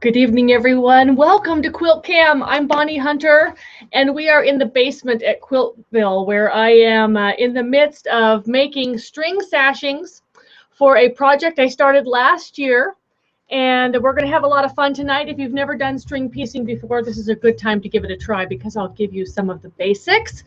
Good evening, everyone. Welcome to Quilt-Cam. I'm Bonnie Hunter, and we are in the basement at Quiltville, where I am in the midst of making string sashings for a project I started last year. And we're going to have a lot of fun tonight. If you've never done string piecing before, this is a good time to give it a try because I'll give you some of the basics.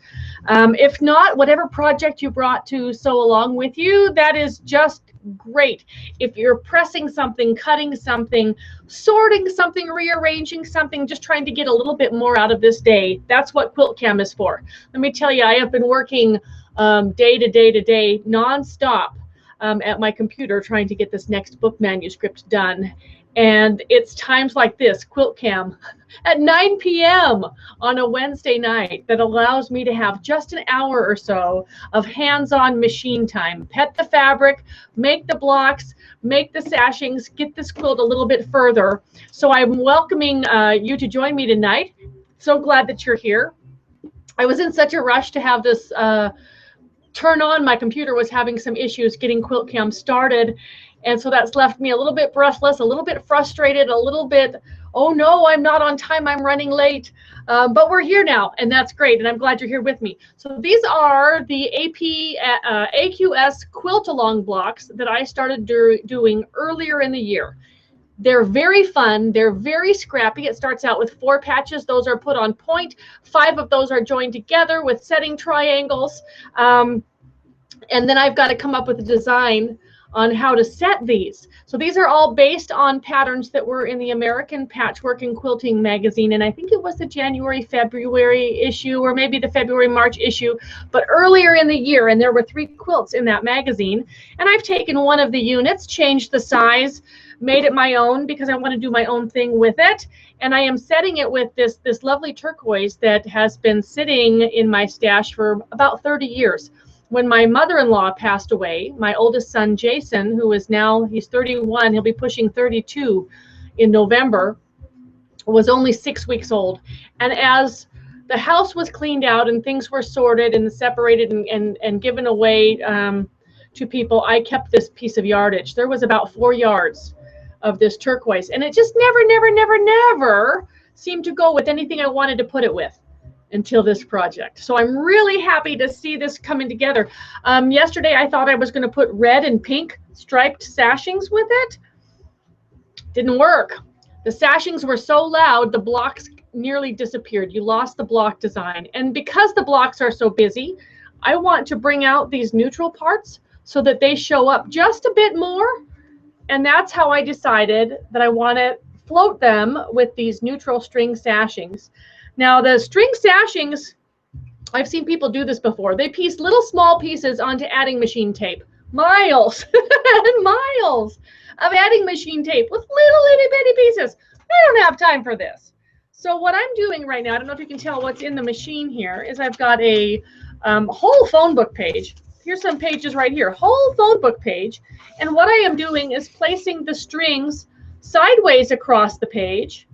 If not, whatever project you brought to sew along with you, that is just great. If you're pressing something, cutting something, sorting something, rearranging something, just trying to get a little bit more out of this day, that's what Quilt-Cam is for. Let me tell you, I have been working day to day, nonstop. At my computer trying to get this next book manuscript done. And it's times like this, Quilt-Cam, at 9 p.m. on a Wednesday night that allows me to have just an hour or so of hands-on machine time. Pet the fabric, make the blocks, make the sashings, get this quilt a little bit further. So I'm welcoming you to join me tonight. So glad that you're here. I was in such a rush to have this turn on. My computer was having some issues getting Quilt-Cam started, and so that's left me a little bit breathless, a little bit frustrated, a little bit, oh no, I'm not on time, I'm running late, but we're here now, and that's great, and I'm glad you're here with me. So these are the AQS quilt along blocks that I started doing earlier in the year. They're very fun. They're very scrappy. It starts out with 4 patches. Those are put on point. 5 of those are joined together with setting triangles. And then I've got to come up with a design on how to set these. So these are all based on patterns that were in the American Patchwork and Quilting magazine. And I think it was the January, February issue, or maybe the February, March issue, but earlier in the year. And there were 3 quilts in that magazine. And I've taken one of the units, changed the size, made it my own because I want to do my own thing with it. And I am setting it with this lovely turquoise that has been sitting in my stash for about 30 years. When my mother-in-law passed away, my oldest son, Jason, who is now, he's 31, he'll be pushing 32 in November, was only 6 weeks old. And as the house was cleaned out and things were sorted and separated and given away to people, I kept this piece of yardage. There was about 4 yards of this turquoise, and it just never seemed to go with anything I wanted to put it with until this project. So I'm really happy to see this coming together. Yesterday I thought I was going to put red and pink striped sashings with it. Didn't work. The sashings were so loud the blocks nearly disappeared. You lost the block design. And because the blocks are so busy, I want to bring out these neutral parts so that they show up just a bit more. And that's how I decided that I want to float them with these neutral string sashings. Now the string sashings, I've seen people do this before. They piece little small pieces onto adding machine tape. Miles and miles of adding machine tape with little itty bitty pieces. I don't have time for this. So what I'm doing right now, I don't know if you can tell what's in the machine here, is I've got a whole phone book page. Here's some pages right here, whole phone book page. And what I am doing is placing the strings sideways across the page.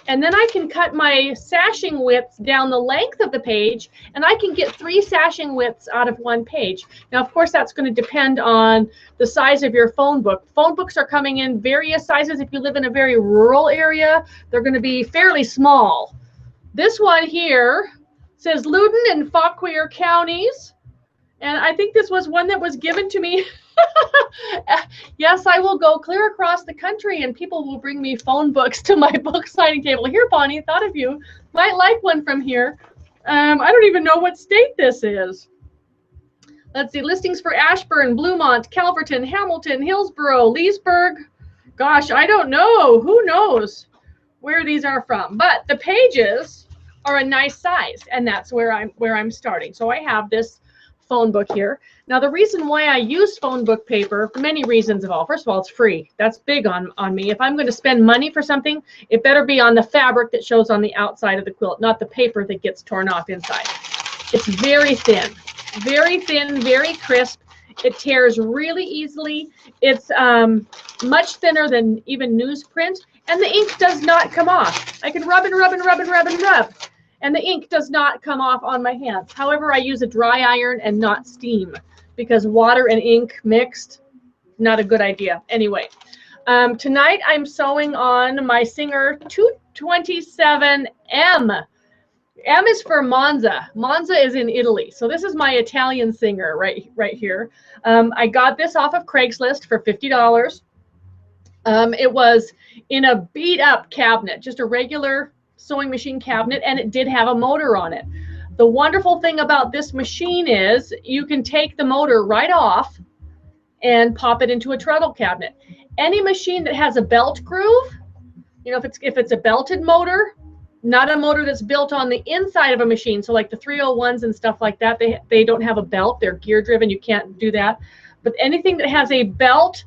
And then I can cut my sashing widths down the length of the page, and I can get 3 sashing widths out of 1 page. Now, of course, that's going to depend on the size of your phone book. Phone books are coming in various sizes. If you live in a very rural area, they're going to be fairly small. This one here says Loudoun and Fauquier counties. And I think this was one that was given to me. Yes, I will go clear across the country and people will bring me phone books to my book signing table. Here, Bonnie, thought of you. Might like one from here. I don't even know what state this is. Let's see, listings for Ashburn, Bluemont, Calverton, Hamilton, Hillsborough, Leesburg. Gosh, I don't know. Who knows where these are from? But the pages are a nice size, and that's where I'm starting. So I have this phone book here. Now the reason why I use phone book paper, for many reasons of all. First of all, it's free. That's big on me. If I'm going to spend money for something, it better be on the fabric that shows on the outside of the quilt, not the paper that gets torn off inside. It's very thin, very crisp. It tears really easily. It's much thinner than even newsprint, and the ink does not come off. I can rub and rub and rub and rub and rub, and the ink does not come off on my hands. However, I use a dry iron and not steam because water and ink mixed, not a good idea. Anyway, Tonight I'm sewing on my Singer 227M. M is for Monza. Monza is in Italy. So this is my Italian Singer right here. I got this off of Craigslist for $50. It was in a beat up cabinet, just a regular sewing machine cabinet, and it did have a motor on it. The wonderful thing about this machine is you can take the motor right off and pop it into a treadle cabinet. Any machine that has a belt groove, you know, if it's a belted motor, not a motor that's built on the inside of a machine. So like the 301s and stuff like that, they don't have a belt. They're gear driven. You can't do that. But anything that has a belt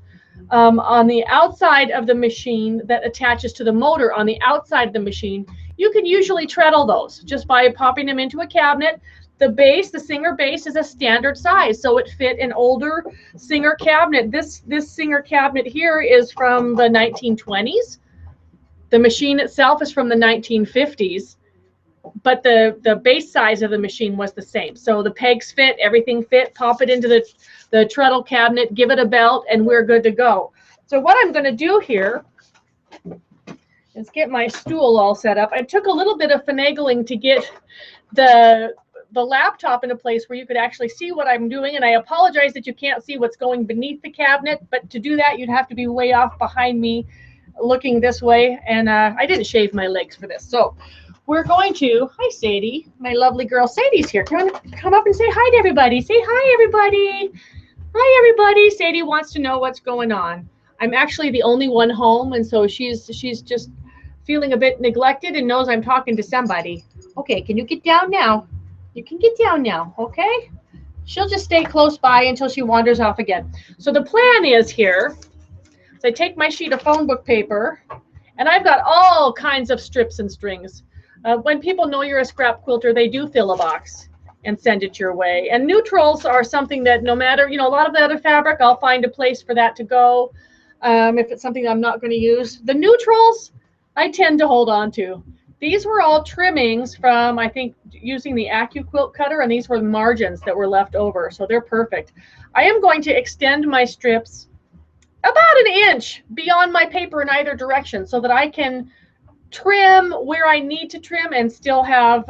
on the outside of the machine that attaches to the motor on the outside of the machine, you can usually treadle those just by popping them into a cabinet. The base, the Singer base, is a standard size, so it fit an older Singer cabinet. This Singer cabinet here is from the 1920s. The machine itself is from the 1950s, but the base size of the machine was the same. So the pegs fit, everything fit. Pop it into the treadle cabinet, give it a belt, and we're good to go. So what I'm going to do here is get my stool all set up. I took a little bit of finagling to get the laptop in a place where you could actually see what I'm doing, and I apologize that you can't see what's going beneath the cabinet, but to do that you'd have to be way off behind me looking this way, and I didn't shave my legs for this. So we're going to, hi Sadie, my lovely girl Sadie's here. Come up and say hi to everybody. Say hi everybody. Hi everybody. Sadie wants to know what's going on. I'm actually the only one home, and so she's just feeling a bit neglected and knows I'm talking to somebody. Okay, can you get down now? You can get down now, okay? She'll just stay close by until she wanders off again. So the plan is here, so I take my sheet of phone book paper, and I've got all kinds of strips and strings. When people know you're a scrap quilter, they do fill a box and send it your way. And neutrals are something that no matter, you know, a lot of the other fabric, I'll find a place for that to go if it's something I'm not going to use. The neutrals, I tend to hold on to. These were all trimmings from, I think, using the AccuQuilt cutter, and these were margins that were left over, so they're perfect. I am going to extend my strips about an inch beyond my paper in either direction so that I can trim where I need to trim and still have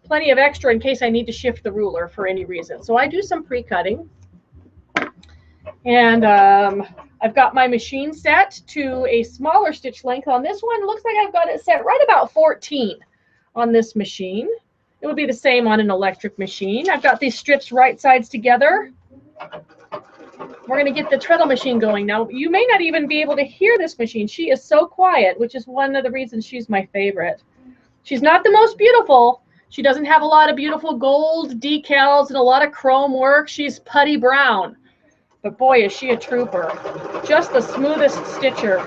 plenty of extra in case I need to shift the ruler for any reason. So I do some pre-cutting, and I've got my machine set to a smaller stitch length on this one. Looks like I've got it set right about 14 on this machine. It would be the same on an electric machine. I've got these strips right sides together. We're going to get the treadle machine going. Now, you may not even be able to hear this machine. She is so quiet, which is one of the reasons she's my favorite. She's not the most beautiful. She doesn't have a lot of beautiful gold decals and a lot of chrome work. She's putty brown. But boy, is she a trooper. Just the smoothest stitcher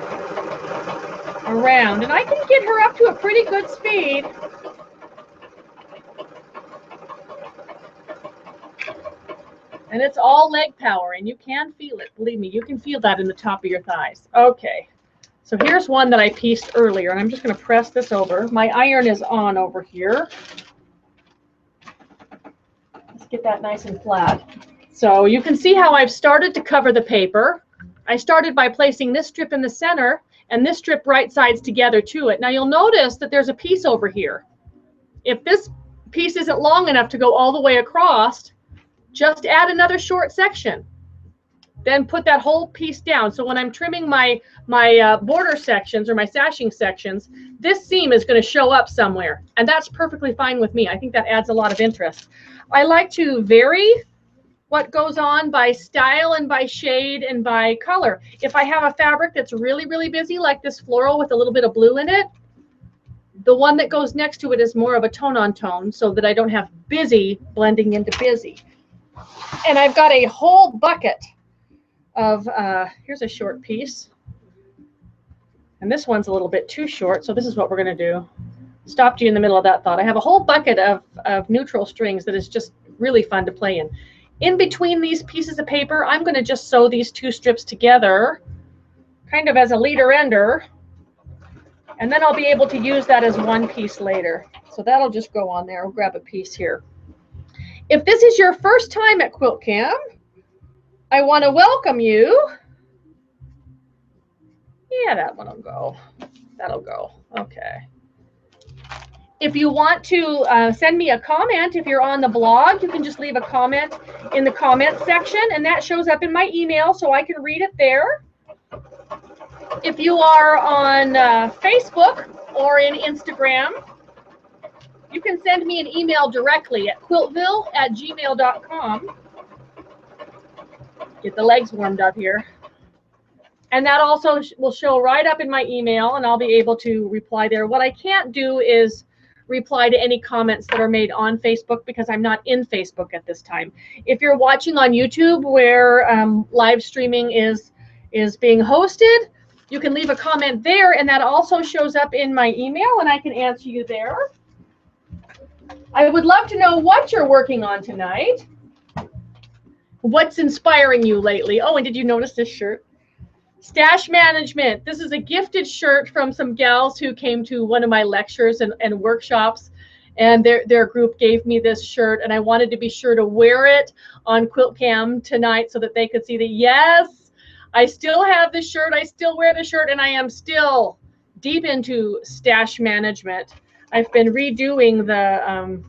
around. And I can get her up to a pretty good speed. And it's all leg power, and you can feel it. Believe me, you can feel that in the top of your thighs. Okay, so here's one that I pieced earlier, and I'm just going to press this over. My iron is on over here. Let's get that nice and flat. So you can see how I've started to cover the paper. I started by placing this strip in the center and this strip right sides together to it. Now you'll notice that there's a piece over here. If this piece isn't long enough to go all the way across, just add another short section. Then put that whole piece down. So when I'm trimming my border sections or my sashing sections, this seam is going to show up somewhere. And that's perfectly fine with me. I think that adds a lot of interest. I like to vary what goes on by style and by shade and by color. If I have a fabric that's really, really busy, like this floral with a little bit of blue in it, the one that goes next to it is more of a tone-on-tone so that I don't have busy blending into busy. And I've got a whole bucket of, here's a short piece. And this one's a little bit too short, so this is what we're going to do. Stopped you in the middle of that thought. I have a whole bucket of neutral strings that is just really fun to play in. In between these pieces of paper, I'm going to just sew these two strips together, kind of as a leader ender, and then I'll be able to use that as one piece later. So that'll just go on there. I'll grab a piece here. If this is your first time at Quilt-Cam, I want to welcome you. Yeah, that one will go. That'll go. Okay. If you want to send me a comment, if you're on the blog, you can just leave a comment in the comment section, and that shows up in my email so I can read it there. If you are on Facebook or in Instagram, you can send me an email directly at quiltville@gmail.com. Get the legs warmed up here. And that also will show right up in my email, and I'll be able to reply there. What I can't do is reply to any comments that are made on Facebook because I'm not in Facebook at this time. If you're watching on YouTube where live streaming is being hosted, you can leave a comment there, and that also shows up in my email, and I can answer you there. I would love to know what you're working on tonight. What's inspiring you lately? Oh, and did you notice this shirt? Stash management. This is a gifted shirt from some gals who came to one of my lectures and workshops, and their group gave me this shirt, and I wanted to be sure to wear it on Quilt-Cam tonight so that they could see that, yes, I still have the shirt, I still wear the shirt, and I am still deep into stash management. I've been redoing the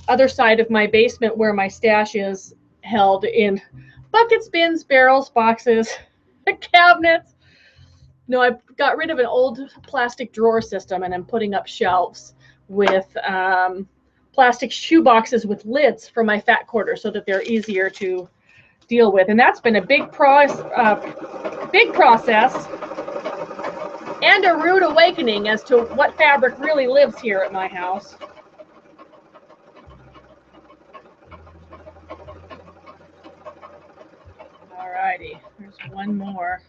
other side of my basement where my stash is held in buckets, bins, barrels, boxes, cabinets. No, I got rid of an old plastic drawer system, and I'm putting up shelves with plastic shoe boxes with lids for my fat quarter so that they're easier to deal with. And that's been a big process and a rude awakening as to what fabric really lives here at my house. Alrighty, there's one more.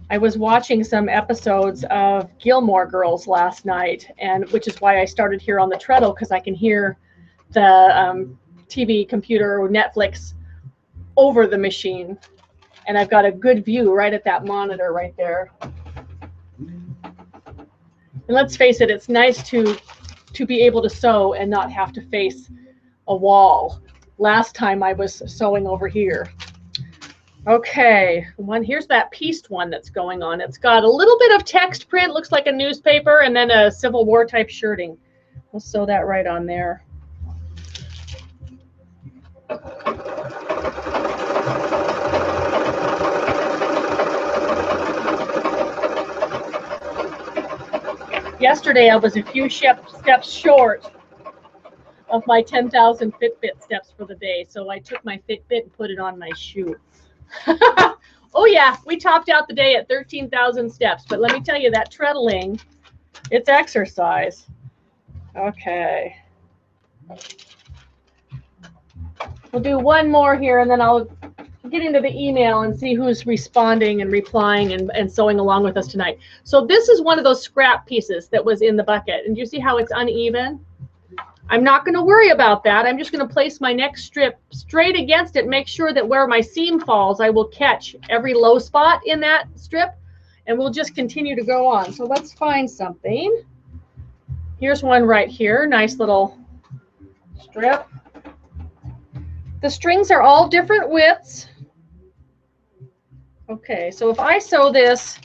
I was watching some episodes of Gilmore Girls last night, and which is why I started here on the Treadle, because I can hear the TV, computer, or Netflix over the machine, and I've got a good view right at that monitor right there. And let's face it, it's nice to be able to sew and not have to face a wall. Last time I was sewing over here. Okay, here's that pieced one that's going on. It's got a little bit of text print, looks like a newspaper, and then a Civil War type shirting. We'll sew that right on there. Yesterday I was a few steps short of my 10,000 Fitbit steps for the day, so I took my Fitbit and put it on my shoe. Oh yeah, we topped out the day at 13,000 steps, but let me tell you, that treadling, it's exercise. Okay. We'll do one more here, and then I'll get into the email and see who's responding and replying and sewing along with us tonight. So this is one of those scrap pieces that was in the bucket, and you see how it's uneven? I'm not going to worry about that. I'm just going to place my next strip straight against it, make sure that where my seam falls, I will catch every low spot in that strip, and we'll just continue to go on. So let's find something. Here's one right here, nice little strip. The strings are all different widths. Okay, so if I sew this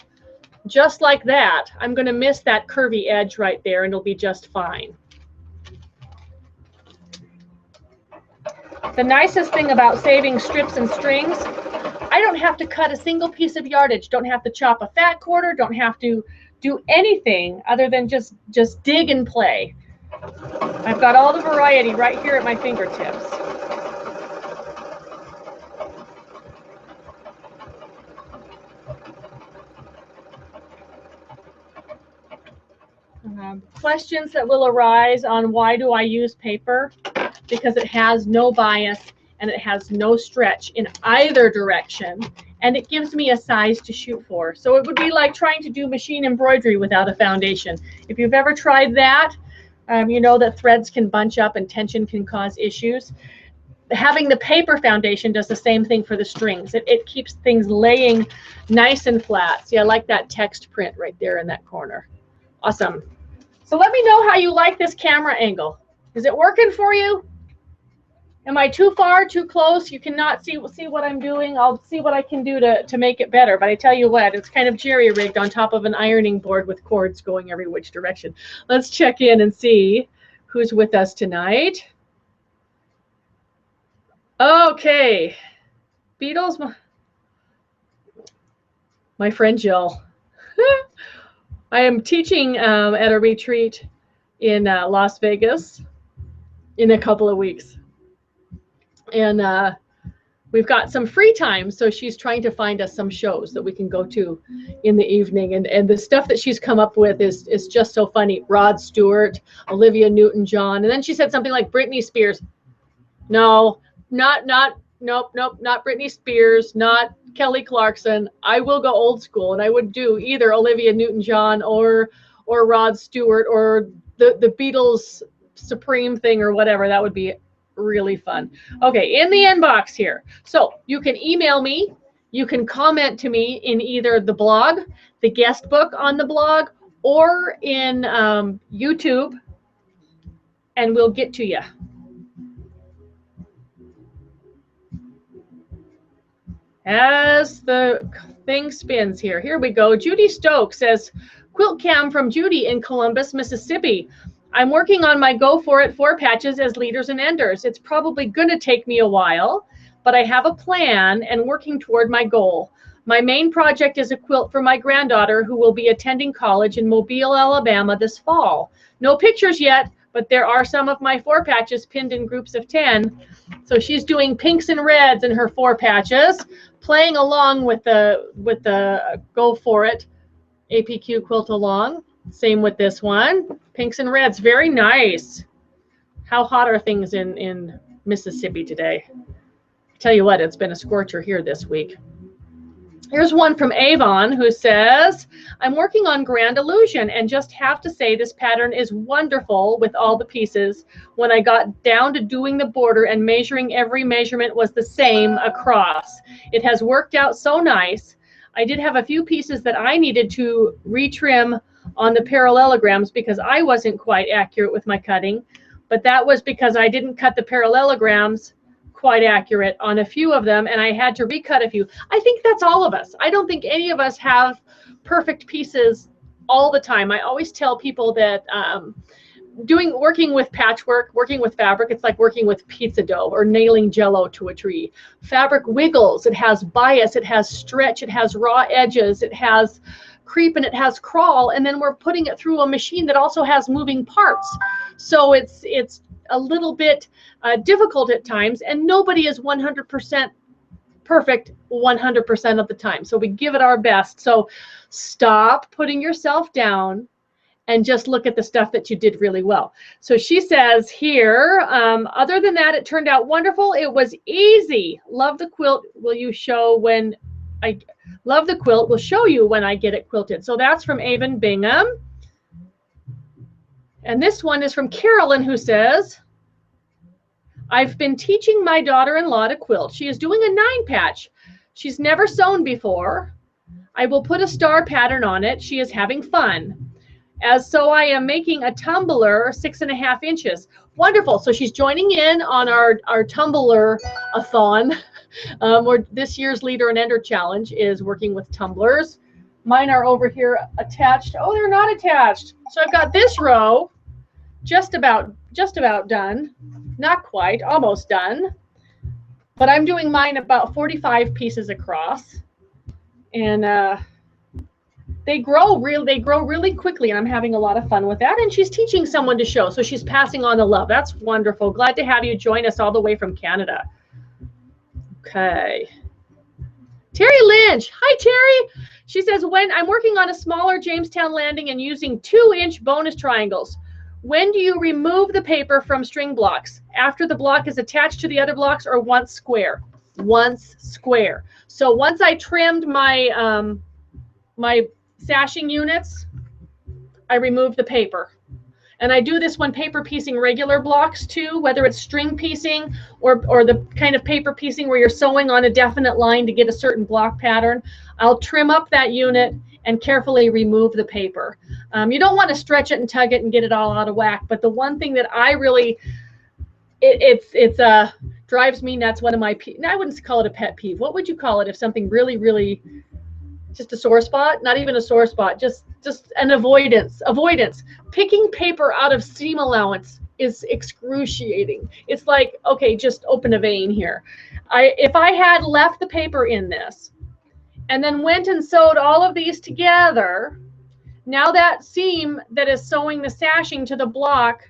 just like that, I'm going to miss that curvy edge right there, and it'll be just fine. The nicest thing about saving strips and strings, I don't have to cut a single piece of yardage, don't have to chop a fat quarter, don't have to do anything other than just dig and play. I've got all the variety right here at my fingertips. Questions that will arise on why do I use paper? Because it has no bias and it has no stretch in either direction, and it gives me a size to shoot for. So it would be like trying to do machine embroidery without a foundation. If you've ever tried that, you know that threads can bunch up and tension can cause issues. Having the paper foundation does the same thing for the strings. It keeps things laying nice and flat. See, I like that text print right there in that corner. Awesome. So let me know how you like this camera angle. Is it working for you? Am I too far, too close? You cannot see what I'm doing. I'll see what I can do to make it better. But I tell you what, it's kind of jerry-rigged on top of an ironing board with cords going every which direction. Let's check in and see who's with us tonight. Okay. Beatles, my friend Jill. I am teaching at a retreat in Las Vegas in a couple of weeks. And we've got some free time, so she's trying to find us some shows that we can go to in the evening. And the stuff that she's come up with is just so funny. Rod Stewart, Olivia Newton-John. And then she said something like Britney Spears. No, nope, not Britney Spears, not Kelly Clarkson. I will go old school, and I would do either Olivia Newton-John or Rod Stewart or the Beatles Supreme thing or whatever. That would be really fun. Okay, in the inbox here. So you can email me, you can comment to me in either the blog, the guest book on the blog, or in YouTube, and we'll get to you. As the thing spins here we go. Judy Stokes says, Quilt-Cam from Judy in Columbus, Mississippi. I'm working on my Go For It 4 patches as leaders and enders. It's probably going to take me a while, but I have a plan and working toward my goal. My main project is a quilt for my granddaughter who will be attending college in Mobile, Alabama this fall. No pictures yet, but there are some of my 4 patches pinned in groups of 10. So she's doing pinks and reds in her 4 patches, playing along with the Go For It APQ quilt along. Same with this one. Pinks and reds, very nice. How hot are things in Mississippi today? I tell you what, it's been a scorcher here this week. Here's one from Avon who says, I'm working on Grand Illusion and just have to say this pattern is wonderful with all the pieces. When I got down to doing the border and measuring, every measurement was the same across. It has worked out so nice. I did have a few pieces that I needed to retrim on the parallelograms because I wasn't quite accurate with my cutting, but that was because I didn't cut the parallelograms quite accurate on a few of them, and I had to recut a few. I think that's all of us. I don't think any of us have perfect pieces all the time. I always tell people that working with patchwork, working with fabric, it's like working with pizza dough or nailing Jell-O to a tree. Fabric wiggles, it has bias, it has stretch, it has raw edges, it has creep, and it has crawl, and then we're putting it through a machine that also has moving parts. So it's a little bit difficult at times, and nobody is 100% perfect 100% of the time. So we give it our best. So stop putting yourself down and just look at the stuff that you did really well. So she says here, other than that, it turned out wonderful. It was easy. Love the quilt. Will you show when I love the quilt? Will show you when I get it quilted. So that's from Avon Bingham. And this one is from Carolyn, who says, I've been teaching my daughter-in-law to quilt. She is doing a 9-patch. She's never sewn before. I will put a star pattern on it. She is having fun. So I am making a tumbler 6.5 inches. Wonderful. So she's joining in on our tumbler-a-thon. Or this year's Leader and Ender Challenge is working with tumblers. Mine are over here attached. Oh, they're not attached. So I've got this row just about done. Not quite, almost done. But I'm doing mine about 45 pieces across. And they grow really quickly, and I'm having a lot of fun with that. And she's teaching someone to sew, so she's passing on the love. That's wonderful. Glad to have you join us all the way from Canada. Okay. Terry Lynch. Hi, Terry. She says, when I'm working on a smaller Jamestown landing and using 2-inch bonus triangles, when do you remove the paper from string blocks? After the block is attached to the other blocks, or once square? Once square. So once I trimmed my my sashing units, I remove the paper. And I do this when paper piecing regular blocks too, whether it's string piecing or the kind of paper piecing where you're sewing on a definite line to get a certain block pattern. I'll trim up that unit and carefully remove the paper. You don't want to stretch it and tug it and get it all out of whack, but the one thing that I really It's drives me nuts. One of my, I wouldn't call it a pet peeve. What would you call it if something really, really, just a sore spot? Not even a sore spot, just an avoidance. Picking paper out of seam allowance is excruciating. It's like, okay, just open a vein here. If I had left the paper in this and then went and sewed all of these together, now that seam that is sewing the sashing to the block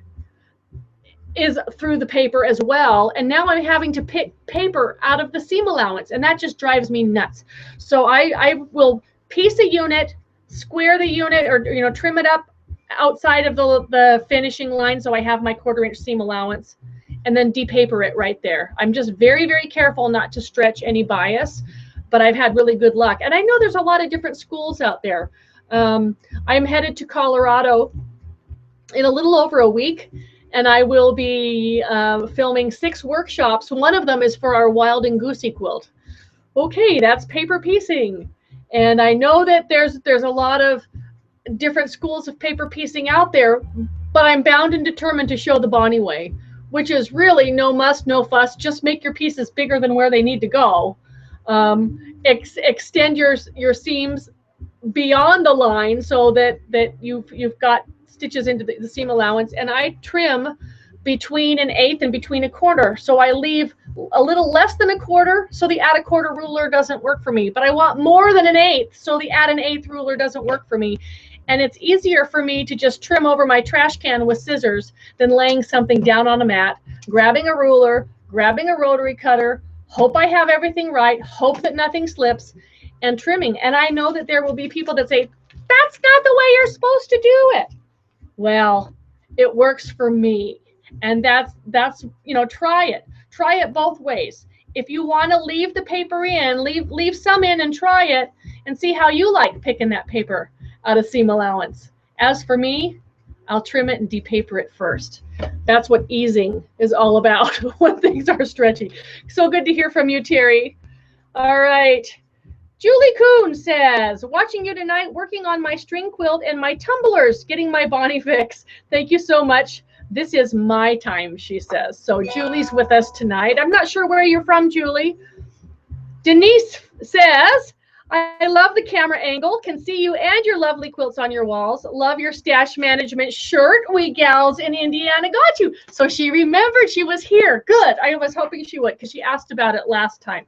is through the paper as well, and now I'm having to pick paper out of the seam allowance, and that just drives me nuts. So I will piece a unit, square the unit, or trim it up outside of the finishing line so I have my 1/4 inch seam allowance, and then depaper it right there. I'm just very, very careful not to stretch any bias, but I've had really good luck. And I know there's a lot of different schools out there. I'm headed to Colorado in a little over a week, and I will be filming 6 workshops. One of them is for our Wild and Goosey quilt. Okay, that's paper piecing. And I know that there's a lot of different schools of paper piecing out there, but I'm bound and determined to show the Bonnie way, which is really no muss, no fuss. Just make your pieces bigger than where they need to go. Extend your seams beyond the line so that you've got stitches into the seam allowance, and I trim between 1/8 and between 1/4. So I leave a little less than 1/4, so the add 1/4 ruler doesn't work for me. But I want more than 1/8, so the add 1/8 ruler doesn't work for me. And it's easier for me to just trim over my trash can with scissors than laying something down on a mat, grabbing a ruler, grabbing a rotary cutter, hope I have everything right, hope that nothing slips, and trimming. And I know that there will be people that say, that's not the way you're supposed to do it. Well, it works for me. And that's try it both ways. If you want to leave the paper in, leave some in and try it and see how you like picking that paper out of seam allowance. As for me, I'll trim it and depaper it first. That's what easing is all about when things are stretchy. So good to hear from you, Terry. All right. Julie Kuhn says, watching you tonight, working on my string quilt and my tumblers, getting my Bonnie fix. Thank you so much. This is my time, she says. So Julie's with us tonight. I'm not sure where you're from, Julie. Denise says, I love the camera angle. Can see you and your lovely quilts on your walls. Love your stash management shirt. We gals in Indiana got you. So she remembered she was here. Good. I was hoping she would because she asked about it last time.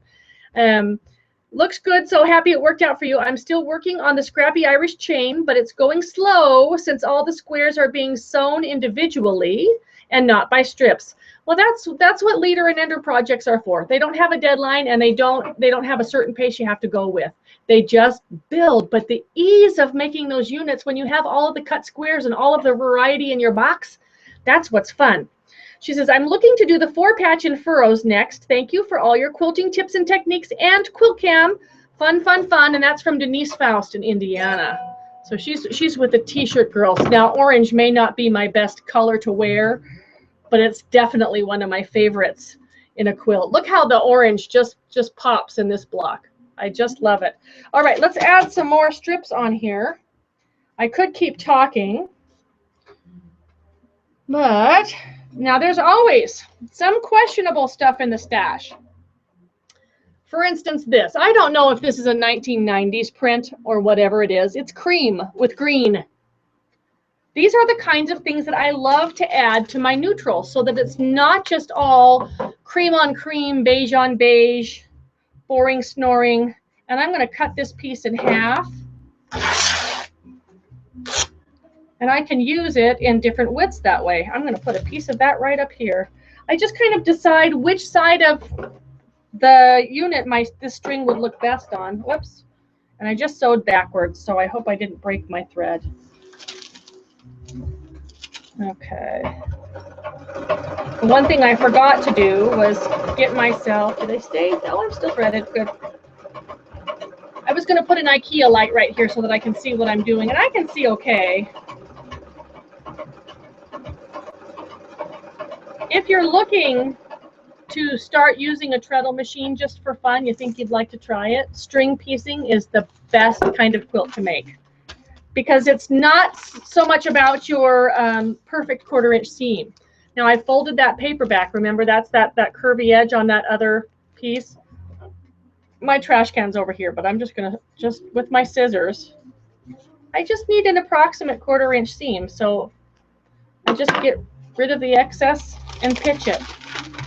Looks good. So happy it worked out for you. I'm still working on the scrappy Irish chain, but it's going slow since all the squares are being sewn individually and not by strips. Well, that's what leader and ender projects are for. They don't have a deadline, and they don't have a certain pace you have to go with. They just build. But the ease of making those units when you have all of the cut squares and all of the variety in your box, that's what's fun. She says, I'm looking to do the 4-patch and furrows next. Thank you for all your quilting tips and techniques and Quilt-Cam. Fun, fun, fun. And that's from Denise Faust in Indiana. So she's with the T-shirt girls. Now, orange may not be my best color to wear, but it's definitely one of my favorites in a quilt. Look how the orange just pops in this block. I just love it. All right, let's add some more strips on here. I could keep talking, but now there's always some questionable stuff in the stash. For instance, this. I don't know if this is a 1990s print or whatever it is. It's cream with green. These are the kinds of things that I love to add to my neutrals so that it's not just all cream on cream, beige on beige, boring snoring. And I'm going to cut this piece in half. And I can use it in different widths that way. I'm going to put a piece of that right up here. I just kind of decide which side of the unit this string would look best on. Whoops. And I just sewed backwards, so I hope I didn't break my thread. Okay. One thing I forgot to do was get myself, did I stay? Oh, I'm still threaded. Good. I was going to put an IKEA light right here so that I can see what I'm doing, and I can see okay. If you're looking to start using a treadle machine just for fun, you think you'd like to try it, string piecing is the best kind of quilt to make because it's not so much about your perfect 1/4 inch seam. Now I folded that paper back. Remember, that's that curvy edge on that other piece. My trash can's over here, but I'm just gonna, with my scissors, I just need an approximate 1/4 inch seam. So I just get rid of the excess and pitch it.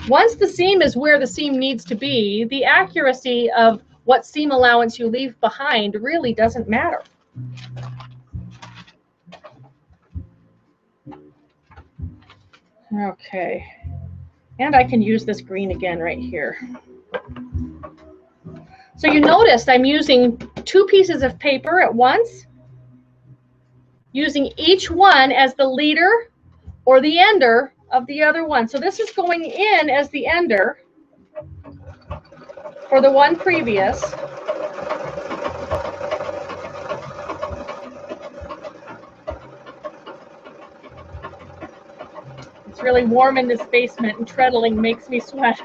Once the seam is where the seam needs to be, the accuracy of what seam allowance you leave behind really doesn't matter. Okay, and I can use this green again right here. So you noticed I'm using 2 pieces of paper at once, using each one as the leader or the ender of the other one. So this is going in as the ender for the one previous. It's really warm in this basement, and treadling makes me sweat.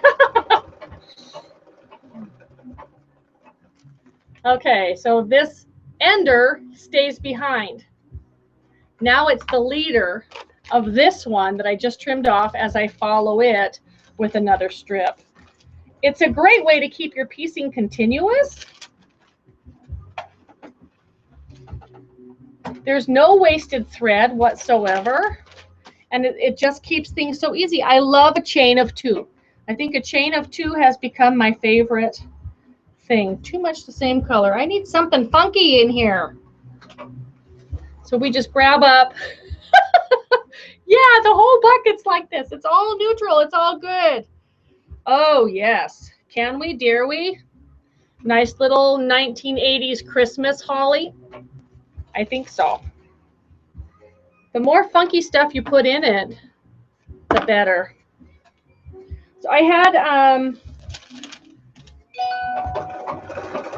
Okay, so this ender stays behind. Now it's the leader of this one that I just trimmed off as I follow it with another strip. It's a great way to keep your piecing continuous. There's no wasted thread whatsoever, and it just keeps things so easy. I love a chain of 2. I think a chain of 2 has become my favorite thing. Too much the same color. I need something funky in here. So we just grab up. Yeah, the whole bucket's like this. It's all neutral. It's all good. Oh, yes. Can we? Dare we? Nice little 1980s Christmas holly. I think so. The more funky stuff you put in it, the better. So I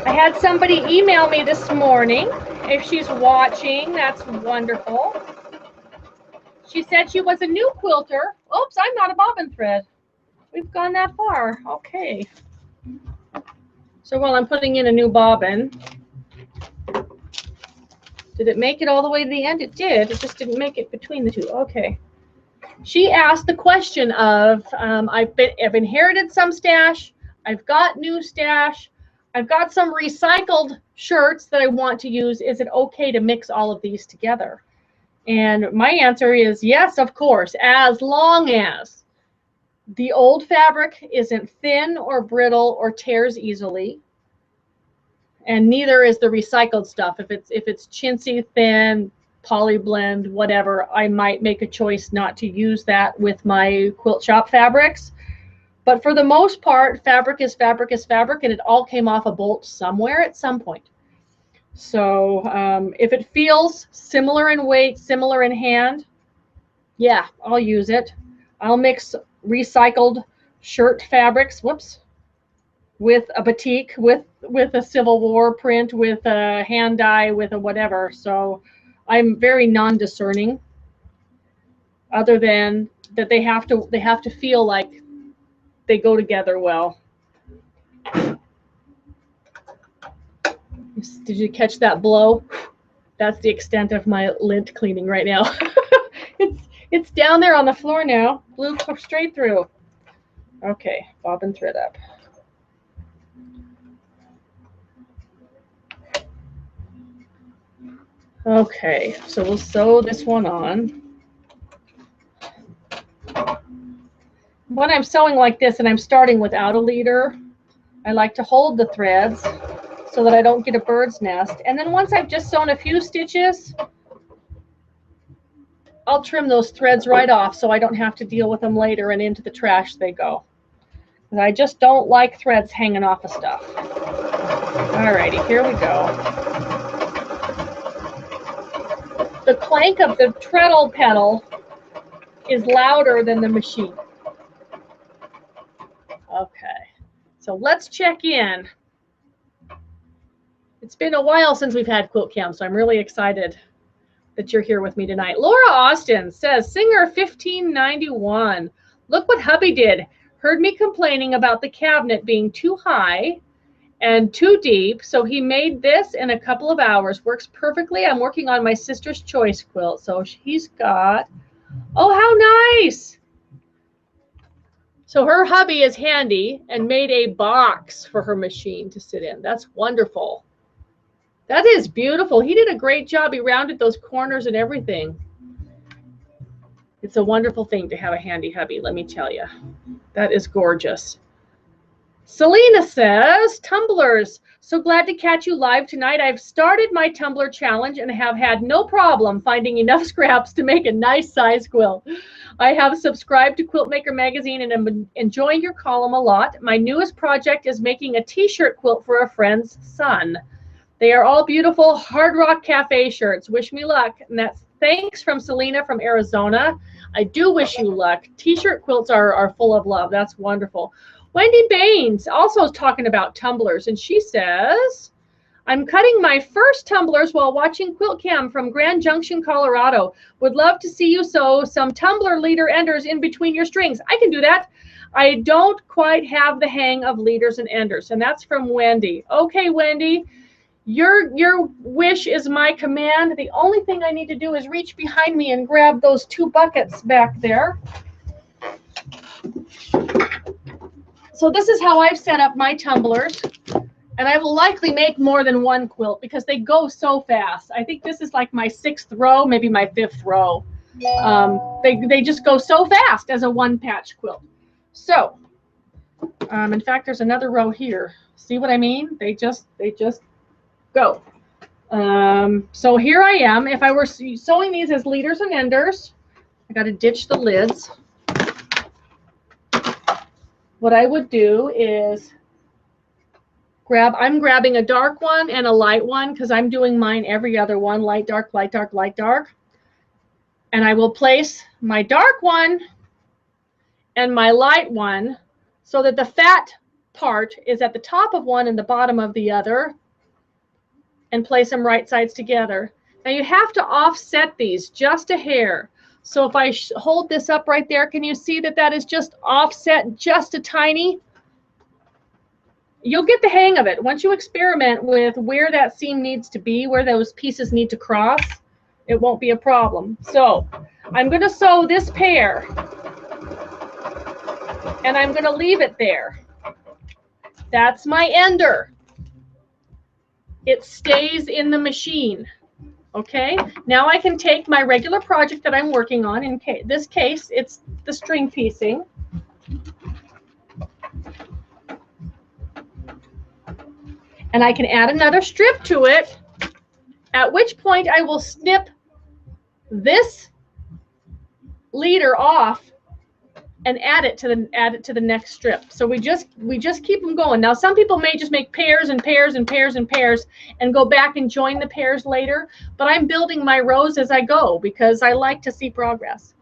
had somebody email me this morning. If she's watching, that's wonderful. She said she was a new quilter. Oops, I'm not a bobbin thread. We've gone that far. Okay. So while I'm putting in a new bobbin, did it make it all the way to the end? It did. It just didn't make it between the two. Okay. She asked the question of, I've inherited some stash. I've got new stash. I've got some recycled shirts that I want to use. Is it okay to mix all of these together? And my answer is yes, of course, as long as the old fabric isn't thin or brittle or tears easily. And neither is the recycled stuff. If it's chintzy, thin, poly blend, whatever, I might make a choice not to use that with my quilt shop fabrics. But for the most part, fabric is fabric is fabric, and it all came off a bolt somewhere at some point. So if it feels similar in weight, similar in hand, yeah, I'll use it. I'll mix recycled shirt fabrics, whoops, with a batik, with a Civil War print, with a hand dye, with a whatever. So I'm very non-discerning, other than that they have to feel like they go together well. Did you catch that blow? That's the extent of my lint cleaning right now. It's down there on the floor now. Blew straight through. Okay, bobbin thread up. Okay, so we'll sew this one on. When I'm sewing like this and I'm starting without a leader, I like to hold the threads so that I don't get a bird's nest. And then once I've just sewn a few stitches, I'll trim those threads right off so I don't have to deal with them later, and into the trash they go. And I just don't like threads hanging off of stuff. Alrighty, here we go. The clank of the treadle pedal is louder than the machine. Okay, so let's check in. It's been a while since we've had Quilt-Cam, so I'm really excited that you're here with me tonight. Laura Austin says, Singer 1591. Look what hubby did. Heard me complaining about the cabinet being too high and too deep, so he made this in a couple of hours. Works perfectly. I'm working on my sister's choice quilt. So he's got, oh, how nice. So her hubby is handy and made a box for her machine to sit in. That's wonderful. That is beautiful. He did a great job. He rounded those corners and everything. It's a wonderful thing to have a handy hubby, let me tell you. That is gorgeous. Selena says, tumblers, so glad to catch you live tonight. I've started my tumbler challenge and have had no problem finding enough scraps to make a nice size quilt. I have subscribed to Quilt Maker magazine and am enjoying your column a lot. My newest project is making a t-shirt quilt for a friend's son. They are all beautiful Hard Rock Cafe shirts. Wish me luck. And that's thanks from Selena from Arizona. I do wish you luck. T-shirt quilts are full of love. That's wonderful. Wendy Baines also is talking about tumblers, and she says, I'm cutting my first tumblers while watching Quilt-Cam from Grand Junction, Colorado. Would love to see you sew some tumbler leader enders in between your strings. I can do that. I don't quite have the hang of leaders and enders. And that's from Wendy. Okay, Wendy, your wish is my command. The only thing I need to do is reach behind me and grab those 2 buckets back there. So this is how I've set up my tumblers, and I will likely make more than 1 quilt because they go so fast. I think this is like my 6th row, maybe my 5th row. They just go so fast as a 1-patch quilt. So, in fact, there's another row here. See what I mean? They just go. So here I am. If I were sewing these as leaders and enders, I got to ditch the lids. What I would do is I'm grabbing a dark one and a light one because I'm doing mine every other one, light, dark, light, dark, light, dark. And I will place my dark one and my light one so that the fat part is at the top of one and the bottom of the other, and place them right sides together. Now you have to offset these just a hair. So if I hold this up right there, can you see that that is just offset just a tiny? You'll get the hang of it. Once you experiment with where that seam needs to be, where those pieces need to cross, it won't be a problem. So I'm going to sew this pair, and I'm going to leave it there. That's my ender. It stays in the machine. Okay, now I can take my regular project that I'm working on. In this case, it's the string piecing. And I can add another strip to it, at which point I will snip this leader off and add it to the next strip. So we just keep them going. Now some people may just make pairs and pairs and pairs and pairs and go back and join the pairs later, but I'm building my rows as I go because I like to see progress.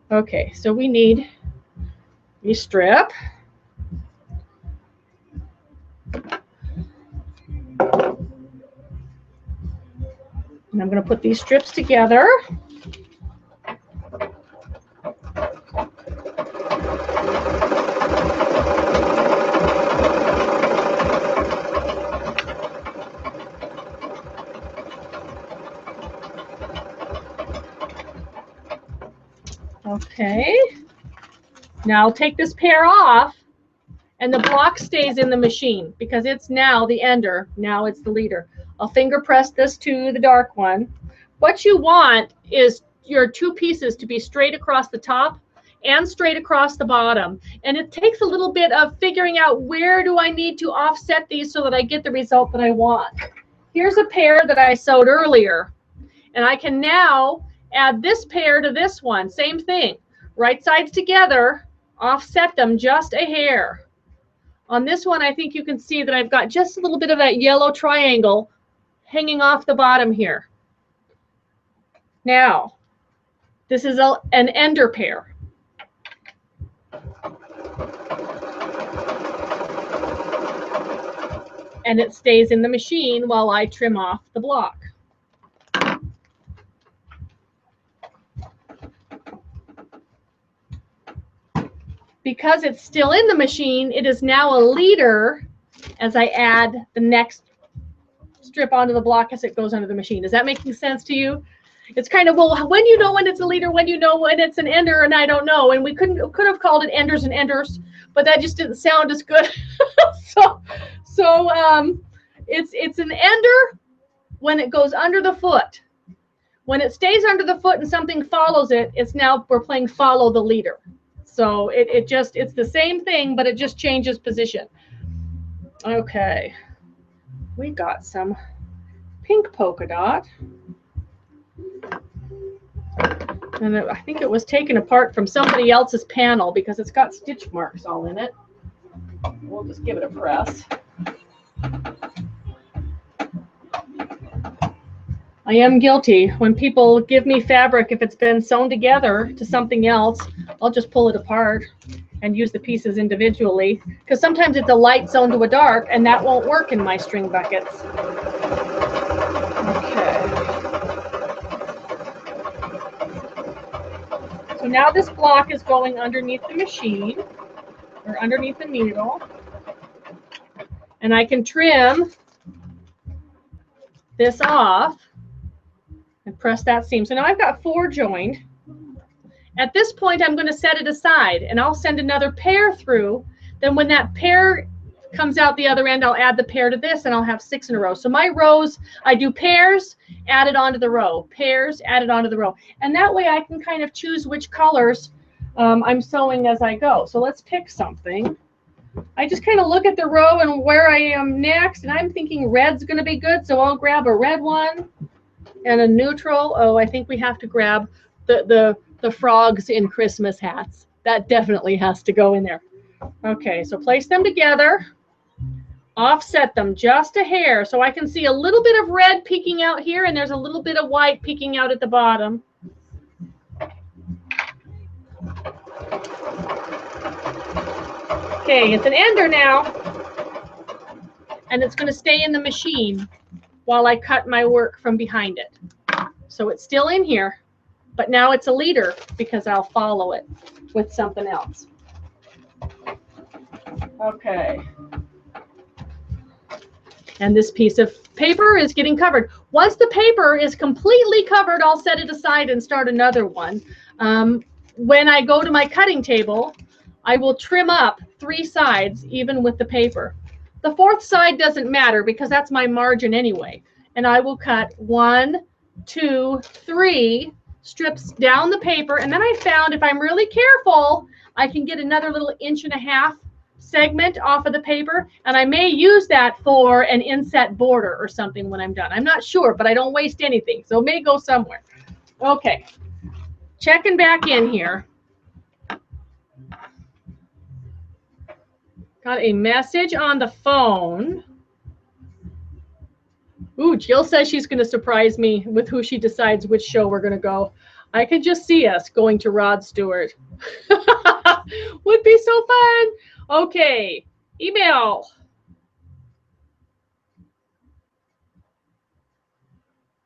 Okay, so we need a strip. And I'm going to put these strips together. Okay, now I'll take this pair off, and the block stays in the machine because it's now the ender, now it's the leader. I'll finger press this to the dark one. What you want is your 2 pieces to be straight across the top and straight across the bottom. And it takes a little bit of figuring out where do I need to offset these so that I get the result that I want. Here's a pair that I sewed earlier, and I can now add this pair to this one. Same thing, right sides together, offset them just a hair. On this one, I think you can see that I've got just a little bit of that yellow triangle hanging off the bottom here. Now, this is an ender pair. And it stays in the machine while I trim off the block. Because it's still in the machine, it is now a leader as I add the next strip onto the block as it goes under the machine. Is that making sense to you? It's kind of, well, when you know when it's a leader, when you know when it's an ender, and I don't know. And we could have called it enders and enders, but that just didn't sound as good. so it's an ender when it goes under the foot. When it stays under the foot and something follows it, it's now we're playing follow the leader. So it's the same thing, but it just changes position. Okay, we got some pink polka dot. And I think it was taken apart from somebody else's panel because it's got stitch marks all in it. We'll just give it a press. I am guilty. When people give me fabric, if it's been sewn together to something else, I'll just pull it apart and use the pieces individually, because sometimes it's a light sewn to a dark, and that won't work in my string buckets. Okay. So now this block is going underneath the machine, or underneath the needle, and I can trim this off and press that seam. So now I've got 4 joined. At this point, I'm going to set it aside, and I'll send another pair through. Then when that pair comes out the other end, I'll add the pair to this, and I'll have 6 in a row. So my rows, I do pairs, added onto the row, pairs, added onto the row. And that way I can kind of choose which colors I'm sewing as I go. So let's pick something. I just kind of look at the row and where I am next, and I'm thinking red's going to be good, so I'll grab a red one and a neutral. Oh, I think we have to grab the frogs in Christmas hats. That definitely has to go in there. Okay, so place them together, offset them just a hair, so I can see a little bit of red peeking out here, and there's a little bit of white peeking out at the bottom. Okay, it's an ender now, and it's going to stay in the machine while I cut my work from behind it. So it's still in here, but now it's a leader because I'll follow it with something else. Okay. And this piece of paper is getting covered. Once the paper is completely covered, I'll set it aside and start another one. When I go to my cutting table, I will trim up 3 sides even with the paper. The 4th side doesn't matter because that's my margin anyway. And I will cut 1, 2, 3 strips down the paper. And then I found if I'm really careful, I can get another little 1.5 inch segment off of the paper. And I may use that for an inset border or something when I'm done. I'm not sure, but I don't waste anything. So it may go somewhere. Okay. Checking back in here. Got a message on the phone. Ooh, Jill says she's going to surprise me with who she decides which show we're going to go. I could just see us going to Rod Stewart. Would be so fun. Okay, email.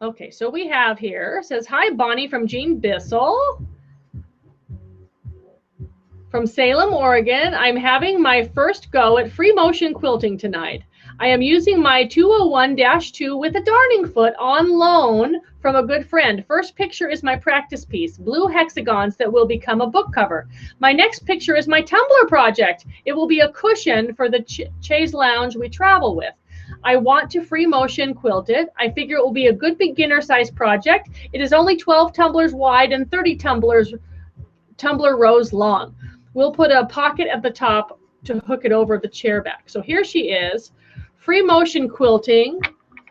Okay, so we have here, says, hi, Bonnie from Jean Bissell. From Salem, Oregon. I'm having my first go at free motion quilting tonight. I am using my 201-2 with a darning foot on loan from a good friend. First picture is my practice piece, blue hexagons that will become a book cover. My next picture is my tumbler project. It will be a cushion for the chaise lounge we travel with. I want to free motion quilt it. I figure it will be a good beginner size project. It is only 12 tumblers wide and 30 tumbler rows long. We'll put a pocket at the top to hook it over the chair back. So here she is, free motion quilting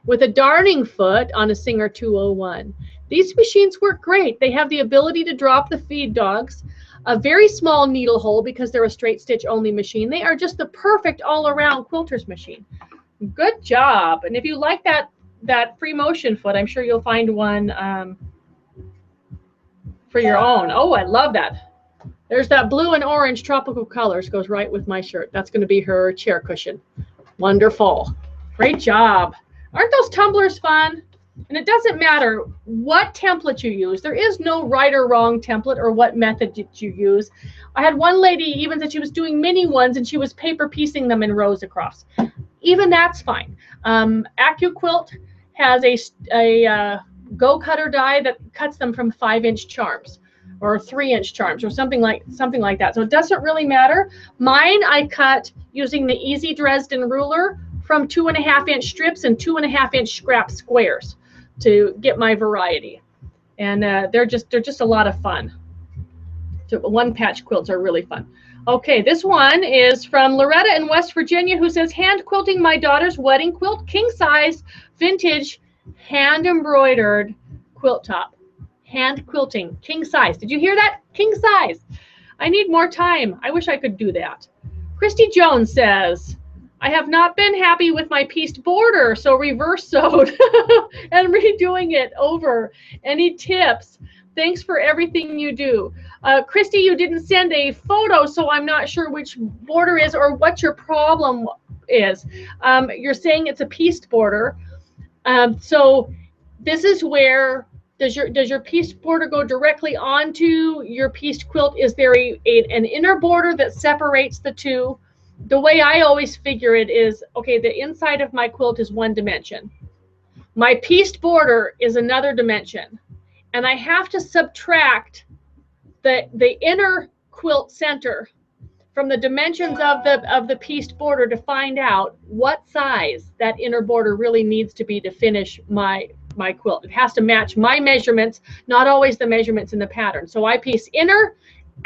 with a darning foot on a Singer 201. These machines work great. They have the ability to drop the feed dogs, a very small needle hole because they're a straight stitch only machine. They are just the perfect all-around quilter's machine. Good job. And if you like that free motion foot, I'm sure you'll find one for your own. Oh, I love that. There's that blue and orange tropical colors, goes right with my shirt. That's going to be her chair cushion. Wonderful. Great job. Aren't those tumblers fun? And it doesn't matter what template you use. There is no right or wrong template or what method did you use. I had one lady even that she was doing mini ones and she was paper piecing them in rows across. Even that's fine. AccuQuilt has a Go cutter die that cuts them from 5-inch charms or 3-inch charms or something like that. So it doesn't really matter. Mine I cut using the Easy Dresden ruler from 2.5-inch strips and 2.5-inch scrap squares to get my variety. And they're just a lot of fun. So one patch quilts are really fun. Okay, this one is from Loretta in West Virginia, who says, hand quilting my daughter's wedding quilt, king size, vintage, hand embroidered quilt top. Hand quilting, king size. Did you hear that? King size. I need more time. I wish I could do that. Christy Jones says, I have not been happy with my pieced border, so reverse sewed and redoing it over. Any tips? Thanks for everything you do. Christy, you didn't send a photo, so I'm not sure which border is or what your problem is. You're saying it's a pieced border. So this is where, does your pieced border go directly onto your pieced quilt? Is there an inner border that separates the two? The way I always figure it is, okay, the inside of my quilt is one dimension. My pieced border is another dimension. And I have to subtract the inner quilt center from the dimensions of the pieced border to find out what size that inner border really needs to be to finish my quilt. It has to match my measurements, not always the measurements in the pattern. So I piece inner,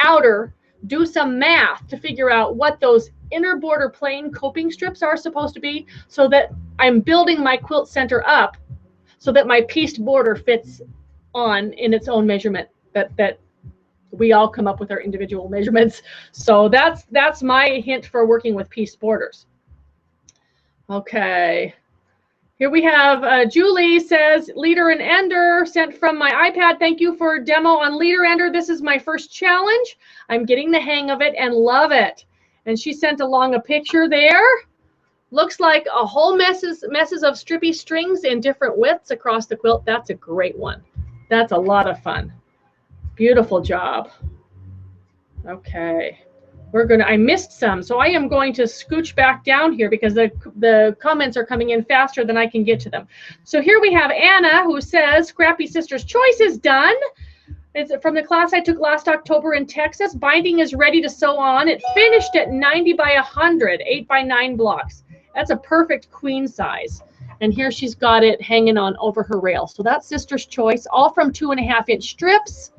outer, do some math to figure out what those inner border plain coping strips are supposed to be, so that I'm building my quilt center up so that my pieced border fits on in its own measurement, that we all come up with our individual measurements. So that's my hint for working with pieced borders. Okay, here we have Julie says, leader and ender sent from my iPad. Thank you for demo on leader ender. This is my first challenge. I'm getting the hang of it and love it. And she sent along a picture there. Looks like a whole messes of strippy strings in different widths across the quilt. That's a great one. That's a lot of fun. Beautiful job. Okay, I missed some, so I am going to scooch back down here because the comments are coming in faster than I can get to them. So here we have Anna, who says, Scrappy Sister's Choice is done. It's from the class I took last October in Texas. Binding is ready to sew on. It finished at 90 by 100, 8 by 9 blocks. That's a perfect queen size. And here she's got it hanging on over her rail. So that's Sister's Choice, all from 2.5-inch strips.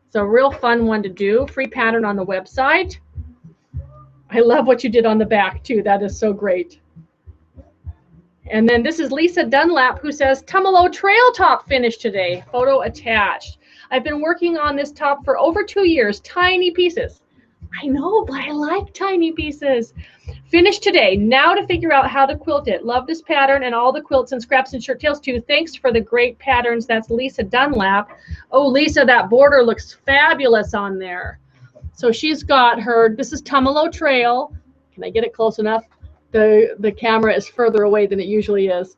It's a real fun one to do. Free pattern on the website. I love what you did on the back too. That is so great. And then this is Lisa Dunlap, who says, Tumalo Trail Top finished today. Photo attached. I've been working on this top for over 2 years. Tiny pieces. I know, but I like tiny pieces. Finished today. Now to figure out how to quilt it. Love this pattern and all the quilts and scraps and shirt tails too. Thanks for the great patterns. That's Lisa Dunlap. Oh, Lisa, that border looks fabulous on there. So she's got her, this is Tumalo Trail. Can I get it close enough? The camera is further away than it usually is.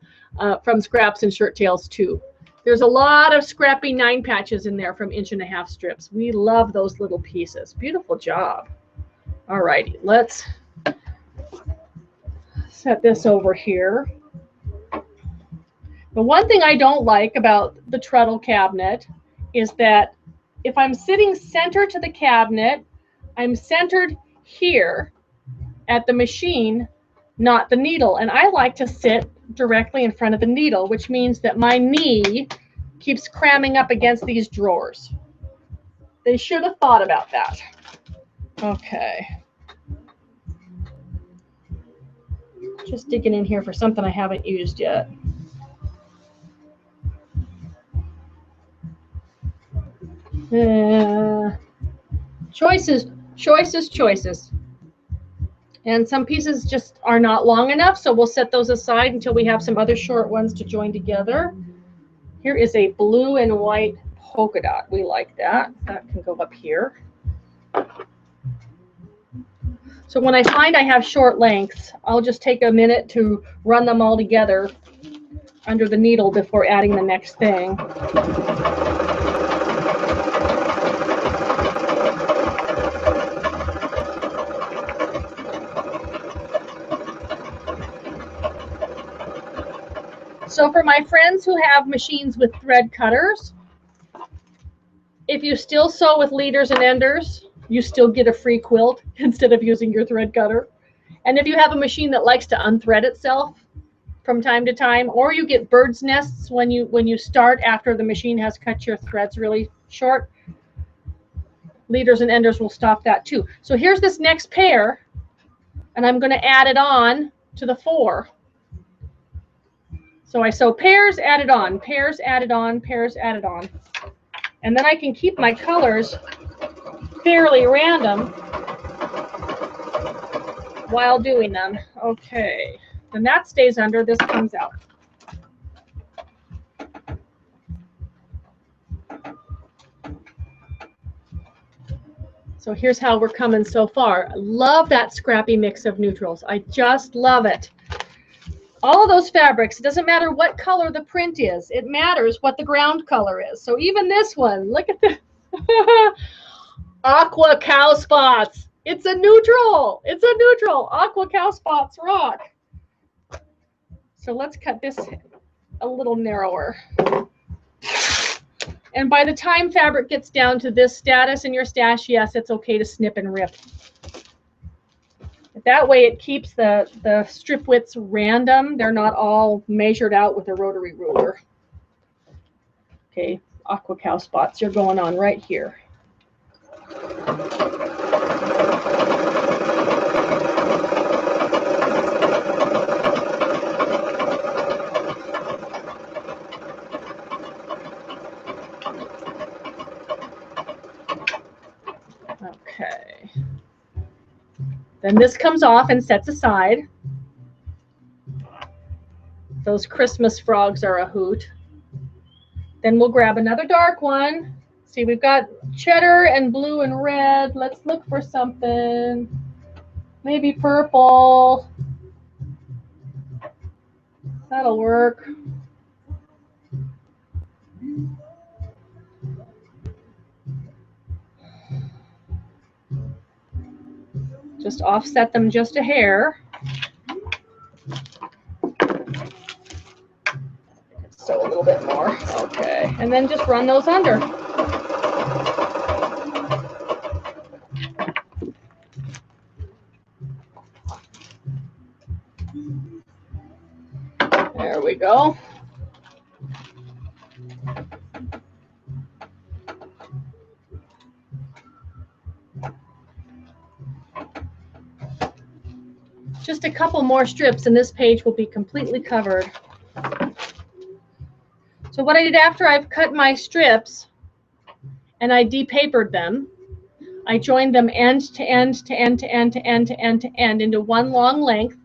From scraps and shirt tails too. There's a lot of scrappy 9 patches in there from 1.5-inch strips. We love those little pieces. Beautiful job. All righty, let's set this over here. The one thing I don't like about the Treadle cabinet is that if I'm sitting center to the cabinet, I'm centered here at the machine, not the needle. And I like to sit directly in front of the needle, which means that my knee keeps cramming up against these drawers. They should have thought about that. Okay. Just digging in here for something I haven't used yet. Choices, choices, choices. And some pieces just are not long enough, so we'll set those aside until we have some other short ones to join together. Here is a blue and white polka dot. We like that. That can go up here. So when I find I have short lengths, I'll just take a minute to run them all together under the needle before adding the next thing. So for my friends who have machines with thread cutters, if you still sew with leaders and enders, you still get a free quilt instead of using your thread cutter. And if you have a machine that likes to unthread itself from time to time, or you get bird's nests when you start after the machine has cut your threads really short, leaders and enders will stop that too. So here's this next pair, and I'm going to add it on to the 4. So I sew pairs, added on, pairs, added on, pairs, added on. And then I can keep my colors fairly random while doing them. Okay, and that stays under, this comes out. So here's how we're coming so far. I love that scrappy mix of neutrals. I just love it. All of those fabrics, it doesn't matter what color the print is. It matters what the ground color is. So even this one, look at the aqua cow spots. It's a neutral. It's a neutral. Aqua cow spots rock. So let's cut this a little narrower. And by the time fabric gets down to this status in your stash, yes, it's okay to snip and rip. That way it keeps the strip widths random. They're not all measured out with a rotary ruler. Okay, aqua cow spots, you're going on right here. Okay. Then this comes off and sets aside. Those Christmas frogs are a hoot. Then we'll grab another dark one. See, we've got cheddar and blue and red. Let's look for something. Maybe purple. That'll work. Just offset them just a hair. Sew a little bit more. Okay. And then just run those under. There we go. Just a couple more strips and this page will be completely covered. So what I did after I've cut my strips and I depapered them, I joined them end to end to end to end to end to end to end into one long length,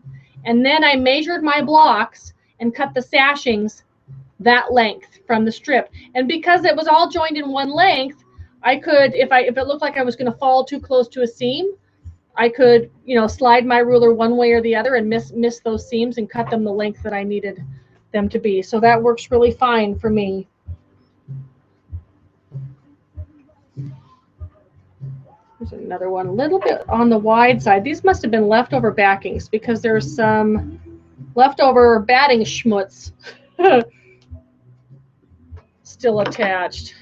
and then I measured my blocks and cut the sashings that length from the strip. And because it was all joined in one length, I could, if it looked like I was going to fall too close to a seam, I could, you know, slide my ruler one way or the other and miss those seams and cut them the length that I needed them to be. So that works really fine for me. There's another one a little bit on the wide side. These must have been leftover backings because there's some leftover batting schmutz still attached.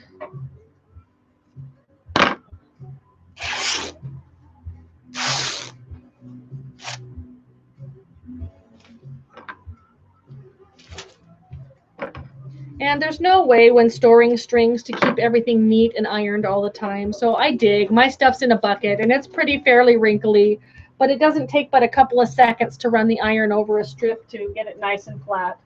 And there's no way when storing strings to keep everything neat and ironed all the time. So I dig. My stuff's in a bucket and it's pretty fairly wrinkly, but it doesn't take but a couple of seconds to run the iron over a strip to get it nice and flat.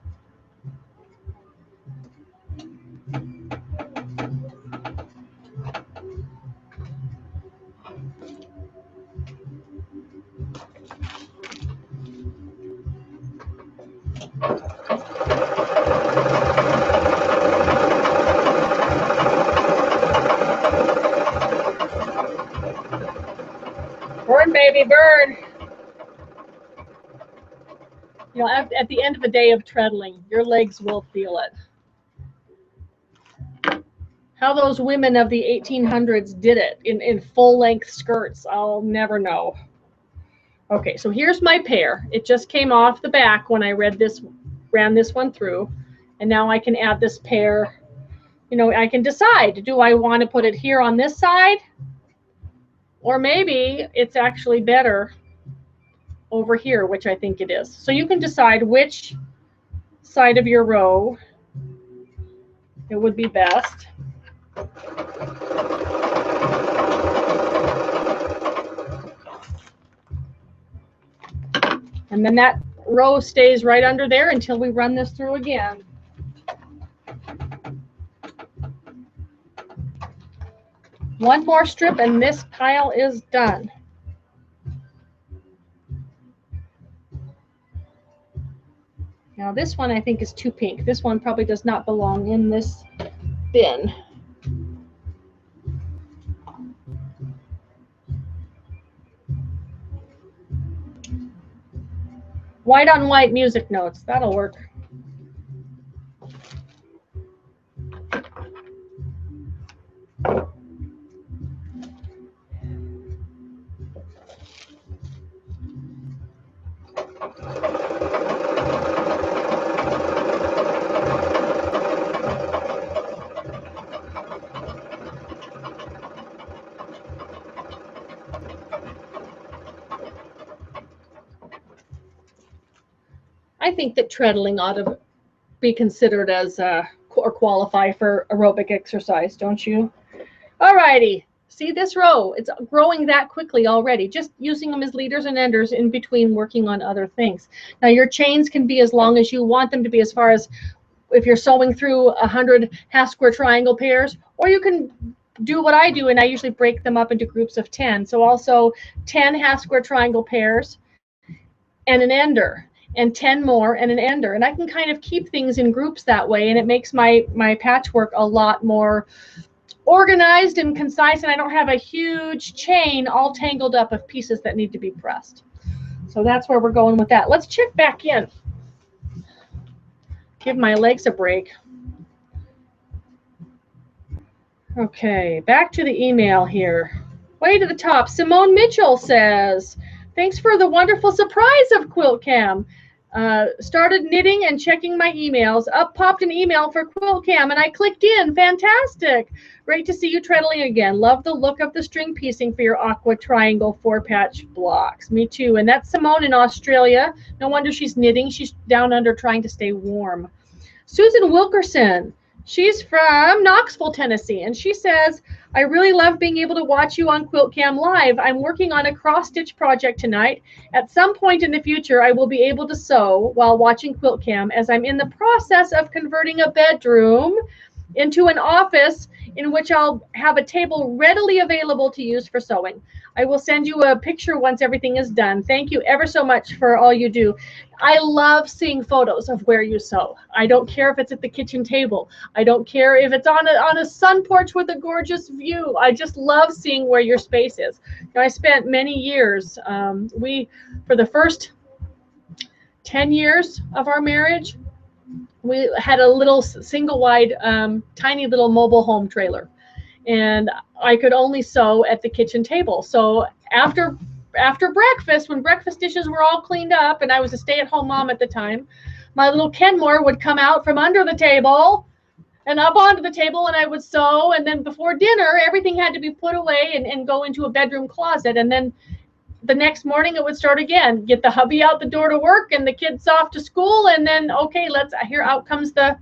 Burn, baby, burn. You know, at the end of a day of treadling, your legs will feel it. How those women of the 1800s did it in full-length skirts, I'll never know. Okay, so here's my pair. It just came off the back when I ran this one through. And now I can add this pair. You know, I can decide, do I want to put it here on this side? Or maybe it's actually better over here, which I think it is. So you can decide which side of your row it would be best. And then that row stays right under there until we run this through again. One more strip and this pile is done. Now this one I think is too pink. This one probably does not belong in this bin. White on white music notes, that'll work. I think that treadling ought to be considered as or qualify for aerobic exercise, don't you? All righty. See this row? It's growing that quickly already, just using them as leaders and enders in between working on other things. Now your chains can be as long as you want them to be, as far as if you're sewing through 100 half square triangle pairs, or you can do what I do, and I usually break them up into groups of 10. So also 10 half square triangle pairs and an ender, and 10 more and an ender. And I can kind of keep things in groups that way, and it makes my patchwork a lot more organized and concise, and I don't have a huge chain all tangled up of pieces that need to be pressed. So that's where we're going with that. Let's check back in. Give my legs a break. Okay, back to the email here. Way to the top, Simone Mitchell says, thanks for the wonderful surprise of Quilt-Cam. Started knitting and checking my emails. Up popped an email for Quilt-Cam and I clicked in. Fantastic. Great to see you treadling again. Love the look of the string piecing for your aqua triangle 4-patch blocks. Me too. And that's Simone in Australia. No wonder she's knitting. She's down under trying to stay warm. Susan Wilkerson. She's from Knoxville, Tennessee, and she says, I really love being able to watch you on Quilt-Cam Live. I'm working on a cross-stitch project tonight. At some point in the future, I will be able to sew while watching Quilt-Cam, as I'm in the process of converting a bedroom into an office in which I'll have a table readily available to use for sewing. I will send you a picture once everything is done. Thank you ever so much for all you do. I love seeing photos of where you sew. I don't care if it's at the kitchen table. I don't care if it's on a sun porch with a gorgeous view. I just love seeing where your space is. You know, I spent many years, for the first 10 years of our marriage, we had a little single wide, tiny little mobile home trailer. And I could only sew at the kitchen table. So after breakfast, when breakfast dishes were all cleaned up, and I was a stay-at-home mom at the time, my little Kenmore would come out from under the table and up onto the table, and I would sew. And then before dinner, everything had to be put away and go into a bedroom closet. And then the next morning it would start again. Get the hubby out the door to work and the kids off to school, and then okay, here out comes the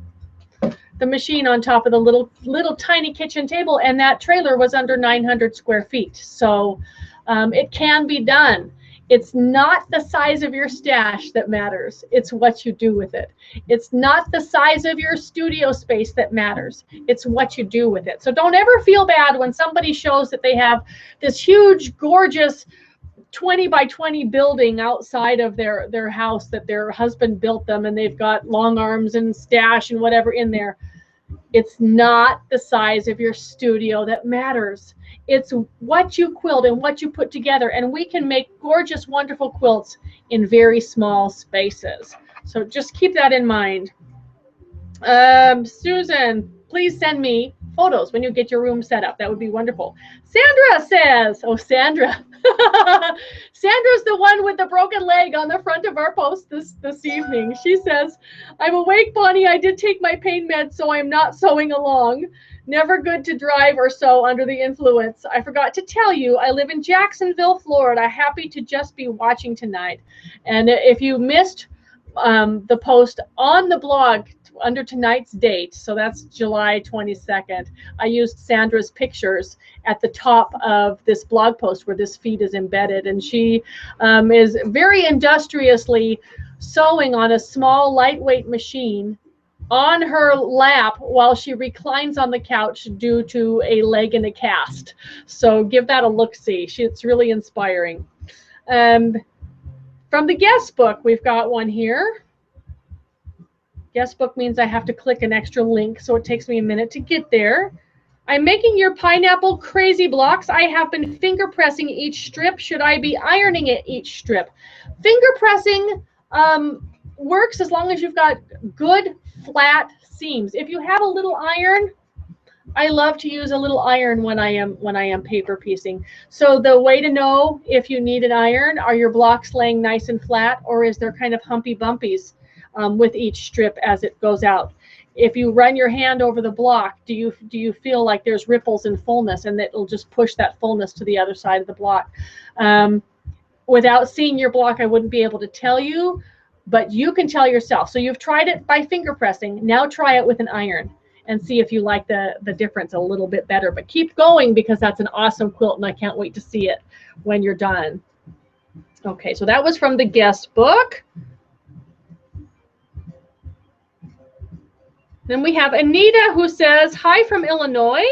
machine on top of the little tiny kitchen table, and that trailer was under 900 square feet. So it can be done. It's not the size of your stash that matters. It's what you do with it. It's not the size of your studio space that matters. It's what you do with it. So don't ever feel bad when somebody shows that they have this huge, gorgeous 20 by 20 building outside of their house that their husband built them, and they've got long arms and stash and whatever in there. It's not the size of your studio that matters. It's what you quilt and what you put together, and we can make gorgeous, wonderful quilts in very small spaces. So just keep that in mind. Susan, please send me photos when you get your room set up. That would be wonderful. Sandra says, oh, Sandra. Sandra's the one with the broken leg on the front of our post this evening. She says, I'm awake, Bonnie. I did take my pain meds, so I'm not sewing along. Never good to drive or sew under the influence. I forgot to tell you, I live in Jacksonville, Florida. Happy to just be watching tonight. And if you missed the post on the blog under tonight's date, so that's July 22nd, I used Sandra's pictures at the top of this blog post where this feed is embedded, and she is very industriously sewing on a small lightweight machine on her lap while she reclines on the couch due to a leg in a cast. So give that a look-see. It's really inspiring. From the guest book, we've got one here. Guest book means I have to click an extra link, so it takes me a minute to get there. I'm making your pineapple crazy blocks. I have been finger pressing each strip. Should I be ironing it each strip? Finger pressing works as long as you've got good flat seams. If you have a little iron, I love to use a little iron when I am paper piecing. So the way to know if you need an iron, are your blocks laying nice and flat, or is there kind of humpy bumpies with each strip as it goes out? If you run your hand over the block, do you feel like there's ripples and fullness, and that it'll just push that fullness to the other side of the block? Without seeing your block, I wouldn't be able to tell you, but you can tell yourself. So you've tried it by finger pressing. Now try it with an iron and see if you like the difference a little bit better. But keep going, because that's an awesome quilt, and I can't wait to see it when you're done. Okay, so that was from the guest book. Then we have Anita, who says, hi from Illinois.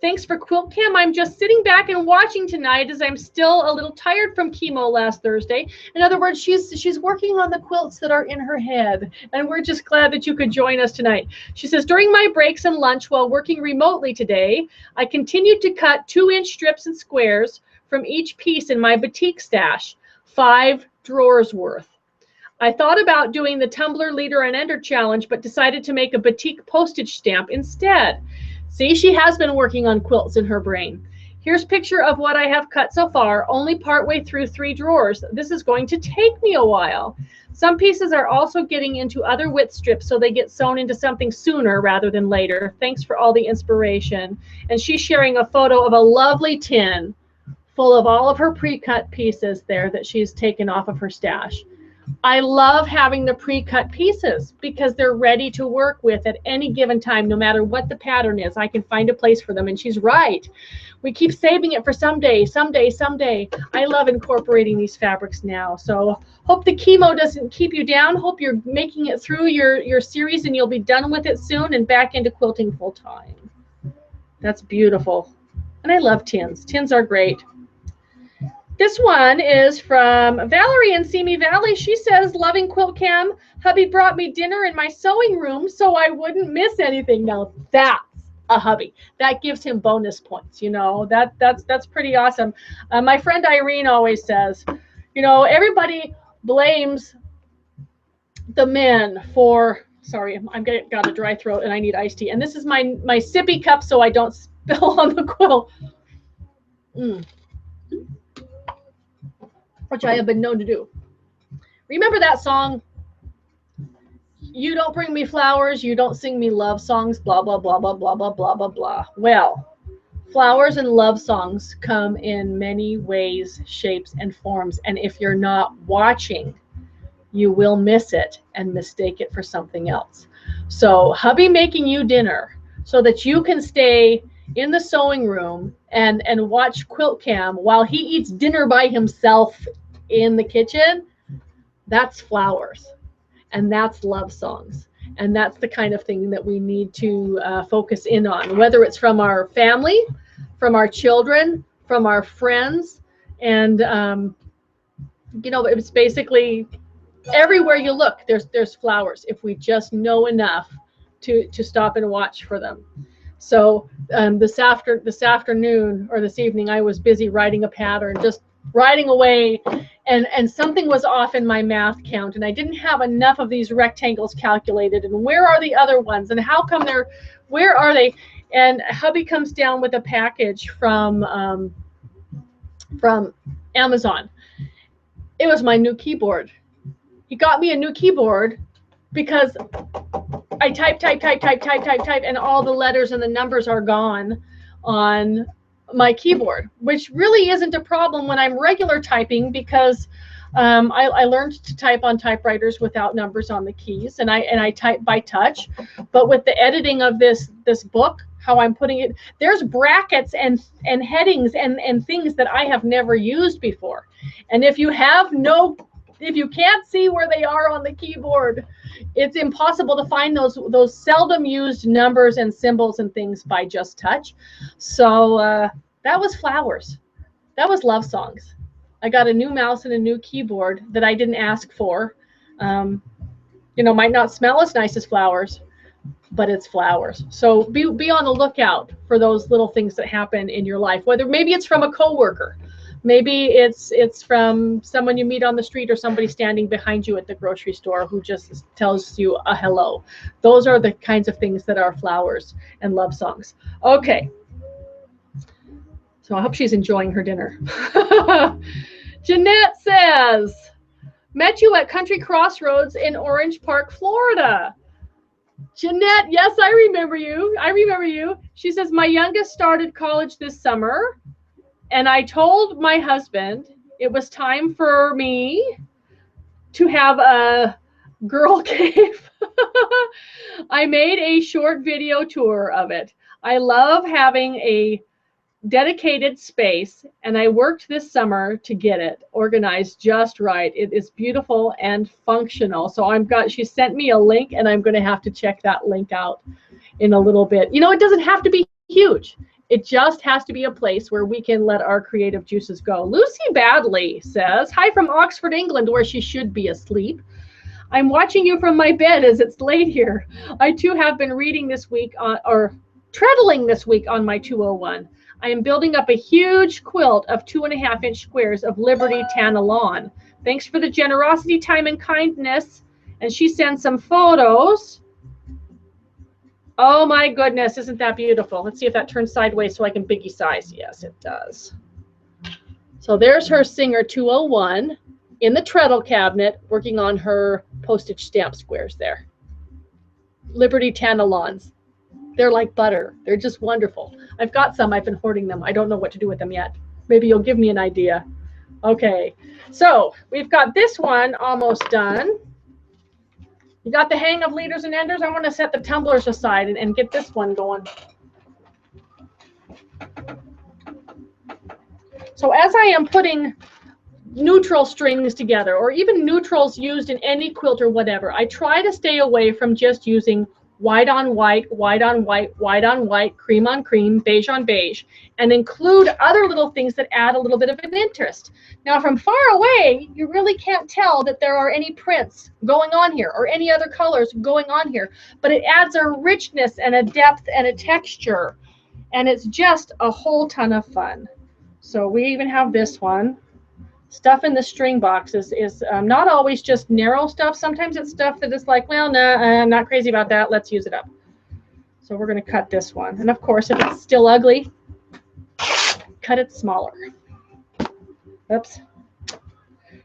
Thanks for Quilt-Cam. I'm just sitting back and watching tonight as I'm still a little tired from chemo last Thursday. In other words, she's working on the quilts that are in her head, and we're just glad that you could join us tonight. She says, during my breaks and lunch while working remotely today, I continued to cut 2-inch strips and squares from each piece in my batik stash, 5 drawers worth. I thought about doing the tumbler, leader, and ender challenge, but decided to make a batik postage stamp instead. See, she has been working on quilts in her brain. Here's a picture of what I have cut so far, only partway through 3 drawers. This is going to take me a while. Some pieces are also getting into other width strips, so they get sewn into something sooner rather than later. Thanks for all the inspiration. And she's sharing a photo of a lovely tin full of all of her pre-cut pieces there that she's taken off of her stash. I love having the pre-cut pieces because they're ready to work with at any given time, no matter what the pattern is. I can find a place for them, and she's right. We keep saving it for someday, someday, someday. I love incorporating these fabrics now. So hope the chemo doesn't keep you down. Hope you're making it through your series and you'll be done with it soon and back into quilting full time. That's beautiful. And I love tins. Tins are great. This one is from Valerie in Simi Valley. She says, loving Quilt-Cam. Hubby brought me dinner in my sewing room so I wouldn't miss anything. Now that's a hubby. That gives him bonus points. You know, that's pretty awesome. My friend Irene always says, you know, everybody blames the men for, sorry, got a dry throat and I need iced tea. And this is my sippy cup so I don't spill on the quilt. Which I have been known to do. Remember that song? You don't bring me flowers, you don't sing me love songs, blah, blah, blah, blah, blah, blah, blah, blah, blah. Well, flowers and love songs come in many ways, shapes, and forms. And if you're not watching, you will miss it and mistake it for something else. So hubby making you dinner so that you can stay in the sewing room and watch Quilt-Cam while he eats dinner by himself in the kitchen, that's flowers, and that's love songs, and that's the kind of thing that we need to focus in on, whether it's from our family, from our children, from our friends, and you know, it's basically everywhere you look there's flowers if we just know enough to stop and watch for them. So this afternoon or this evening, I was busy writing a pattern, just writing away, and something was off in my math count, and I didn't have enough of these rectangles calculated, and where are the other ones, and how come where are they? And hubby comes down with a package from Amazon. It was my new keyboard. He got me a new keyboard because I type, and all the letters and the numbers are gone on my keyboard, which really isn't a problem when I'm regular typing, because I learned to type on typewriters without numbers on the keys, and I type by touch. But with the editing of this book, how I'm putting it, there's brackets and headings and things that I have never used before. And if you can't see where they are on the keyboard, it's impossible to find those seldom used numbers and symbols and things by just touch. So that was flowers. That was love songs. I got a new mouse and a new keyboard that I didn't ask for. Might not smell as nice as flowers, but it's flowers. So be on the lookout for those little things that happen in your life. Whether maybe it's from a coworker, maybe it's from someone you meet on the street, or somebody standing behind you at the grocery store who just tells you a hello. Those are the kinds of things that are flowers and love songs. Okay. So I hope she's enjoying her dinner. Jeanette says, met you at Country Crossroads in Orange Park, Florida. Jeanette, yes, I remember you. She says, my youngest started college this summer, and I told my husband it was time for me to have a girl cave. I made a short video tour of it. I love having a dedicated space, and I worked this summer to get it organized just right. It is beautiful and functional. So she sent me a link, and I'm going to have to check that link out in a little bit. It doesn't have to be huge. It just has to be a place where we can let our creative juices go. Lucy Badley says, hi from Oxford, England, where she should be asleep. I'm watching you from my bed as it's late here. I too have been reading this week or treadling this week on my 201. I am building up a huge quilt of 2.5-inch squares of Liberty Tana lawn. Thanks for the generosity, time, and kindness. And she sent some photos. Oh my goodness, isn't that beautiful? Let's see if that turns sideways so I can biggie size. Yes, it does. So there's her Singer 201 in the Treadle cabinet, working on her postage stamp squares there. Liberty Tana lawns. They're like butter. They're just wonderful. I've got some. I've been hoarding them. I don't know what to do with them yet. Maybe you'll give me an idea. Okay. So we've got this one almost done. You got the hang of leaders and enders? I want to set the tumblers aside and get this one going. So as I am putting neutral strings together, or even neutrals used in any quilt or whatever, I try to stay away from just using white on white, white on white, white on white, cream on cream, beige on beige, and include other little things that add a little bit of an interest. Now, from far away, you really can't tell that there are any prints going on here or any other colors going on here, but it adds a richness and a depth and a texture, and it's just a whole ton of fun. So we even have this one. Stuff in the string boxes is not always just narrow stuff. Sometimes it's stuff that is like, well, no, I'm not crazy about that. Let's use it up. So we're going to cut this one. And of course, if it's still ugly, cut it smaller. Oops.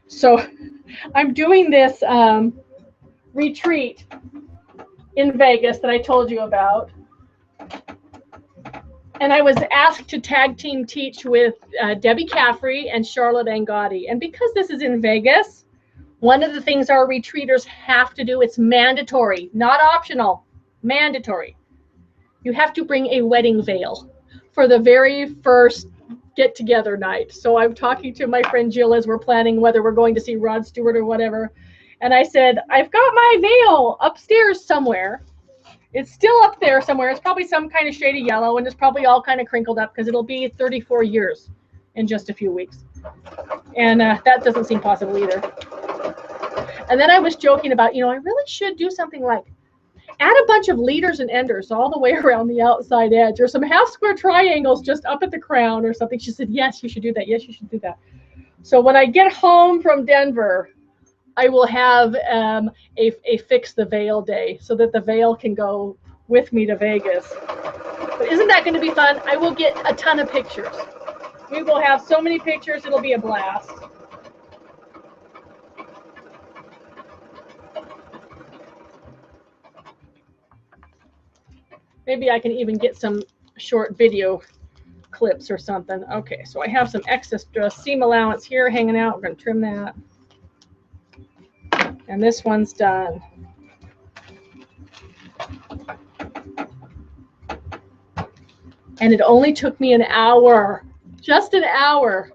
So I'm doing this retreat in Vegas that I told you about. And I was asked to tag team teach with Debbie Caffrey and Charlotte Angotti. And because this is in Vegas, one of the things our retreaters have to do, it's mandatory, not optional, mandatory. You have to bring a wedding veil for the very first get-together night. So I'm talking to my friend Jill as we're planning whether we're going to see Rod Stewart or whatever. And I said, I've got my veil upstairs somewhere. It's still up there somewhere. It's probably some kind of shade of yellow, and it's probably all kind of crinkled up because it'll be 34 years in just a few weeks. And that doesn't seem possible either. And then I was joking about, I really should do something like add a bunch of leaders and enders all the way around the outside edge, or some half square triangles just up at the crown or something. She said, yes, you should do that. Yes, you should do that. So when I get home from Denver, I will have a fix the veil day so that the veil can go with me to Vegas. But isn't that going to be fun? I will get a ton of pictures. We will have so many pictures, it'll be a blast. Maybe I can even get some short video clips or something. Okay, so I have some extra seam allowance here hanging out. We're going to trim that. And this one's done. And it only took me an hour, just an hour.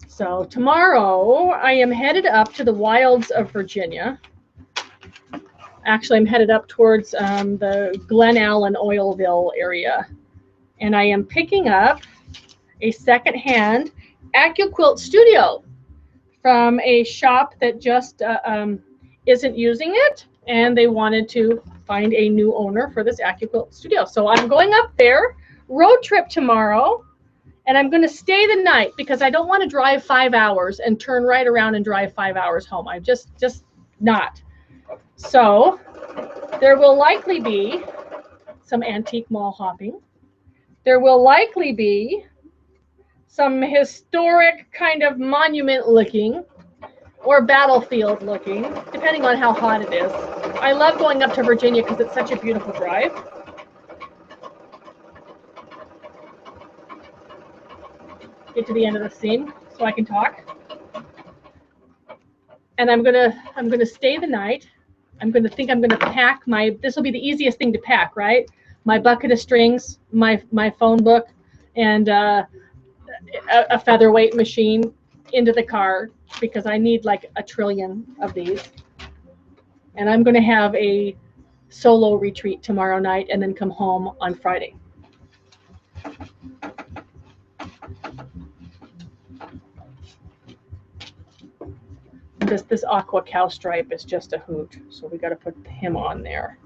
So tomorrow I am headed up to the wilds of Virginia. Actually, I'm headed up towards the Glen Allen, Oilville area. And I am picking up a secondhand AccuQuilt studio from a shop that just isn't using it. And they wanted to find a new owner for this AccuQuilt studio. So I'm going up there, road trip tomorrow, and I'm going to stay the night because I don't want to drive 5 hours and turn right around and drive 5 hours home. I'm just not. So there will likely be some antique mall hopping. There will likely be some historic kind of monument looking or battlefield looking, depending on how hot it is. I love going up to Virginia because it's such a beautiful drive. Get to the end of the seam so I can talk. And I'm gonna stay the night. I'm gonna pack my, this will be the easiest thing to pack, right? My bucket of strings, my phone book, and a featherweight machine into the car because I need like a trillion of these. And I'm gonna have a solo retreat tomorrow night and then come home on Friday. This aqua cow stripe is just a hoot, so we got to put him on there.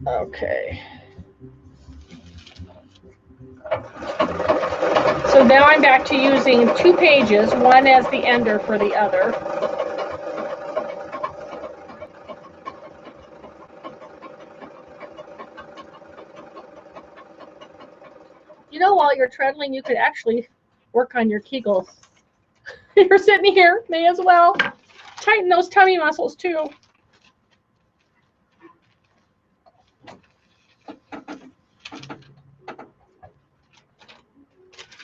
Okay. So now I'm back to using 2 pages, one as the ender for the other. You know, while you're treadling, you could actually work on your Kegels. You're sitting here, may as well tighten those tummy muscles too.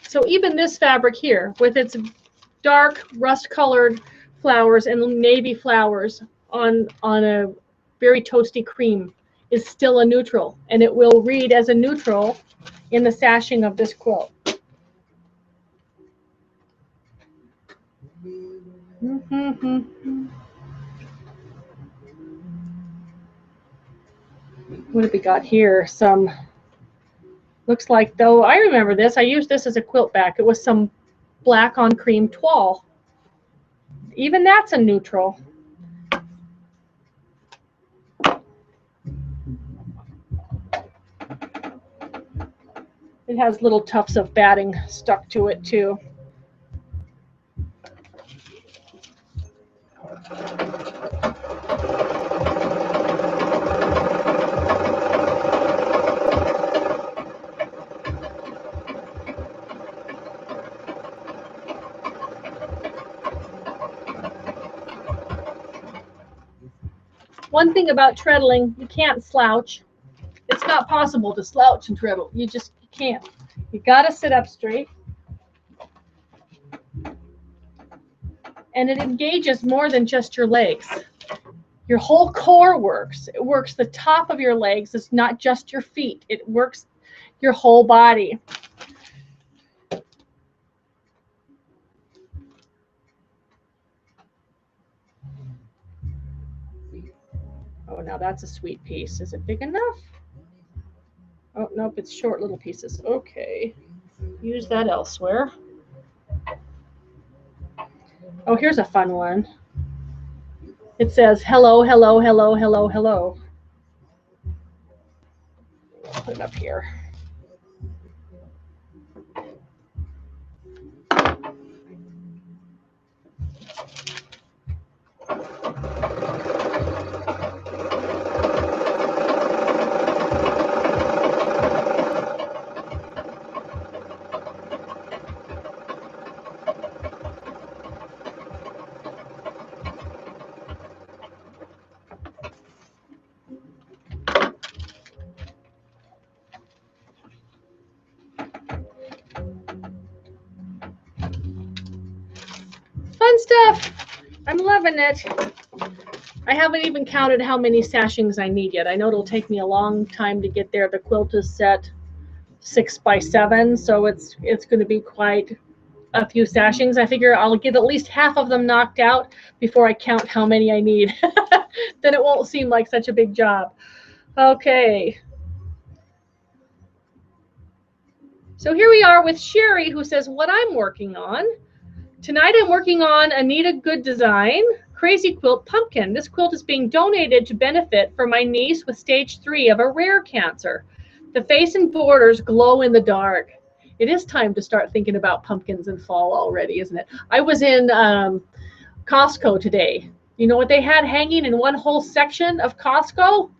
So even this fabric here, with its dark rust-colored flowers and navy flowers on a very toasty cream, is still a neutral, and it will read as a neutral in the sashing of this quilt. What have we got here? Some, looks like, though, I remember this. I used this as a quilt back. It was some black on cream toile. Even that's a neutral. It has little tufts of batting stuck to it too. One thing about treadling, you can't slouch. It's not possible to slouch and treadle. You can't. You got to sit up straight. And it engages more than just your legs. Your whole core works. It works the top of your legs. It's not just your feet. It works your whole body. Oh, now that's a sweet piece. Is it big enough? Oh, nope, it's short little pieces. Okay. Use that elsewhere. Oh, here's a fun one. It says, hello, hello, hello, hello, hello. Put it up here. loving it. I haven't even counted how many sashings I need yet. I know it'll take me a long time to get there. The quilt is set 6 by 7, so it's going to be quite a few sashings. I figure I'll get at least half of them knocked out before I count how many I need. Then it won't seem like such a big job. Okay. So here we are with Sherry, who says, what I'm working on. Tonight I'm working on Anita Good Design Crazy Quilt Pumpkin. This quilt is being donated to benefit for my niece with stage 3 of a rare cancer. The face and borders glow in the dark. It is time to start thinking about pumpkins in fall already, isn't it? I was in Costco today. You know what they had hanging in one whole section of Costco?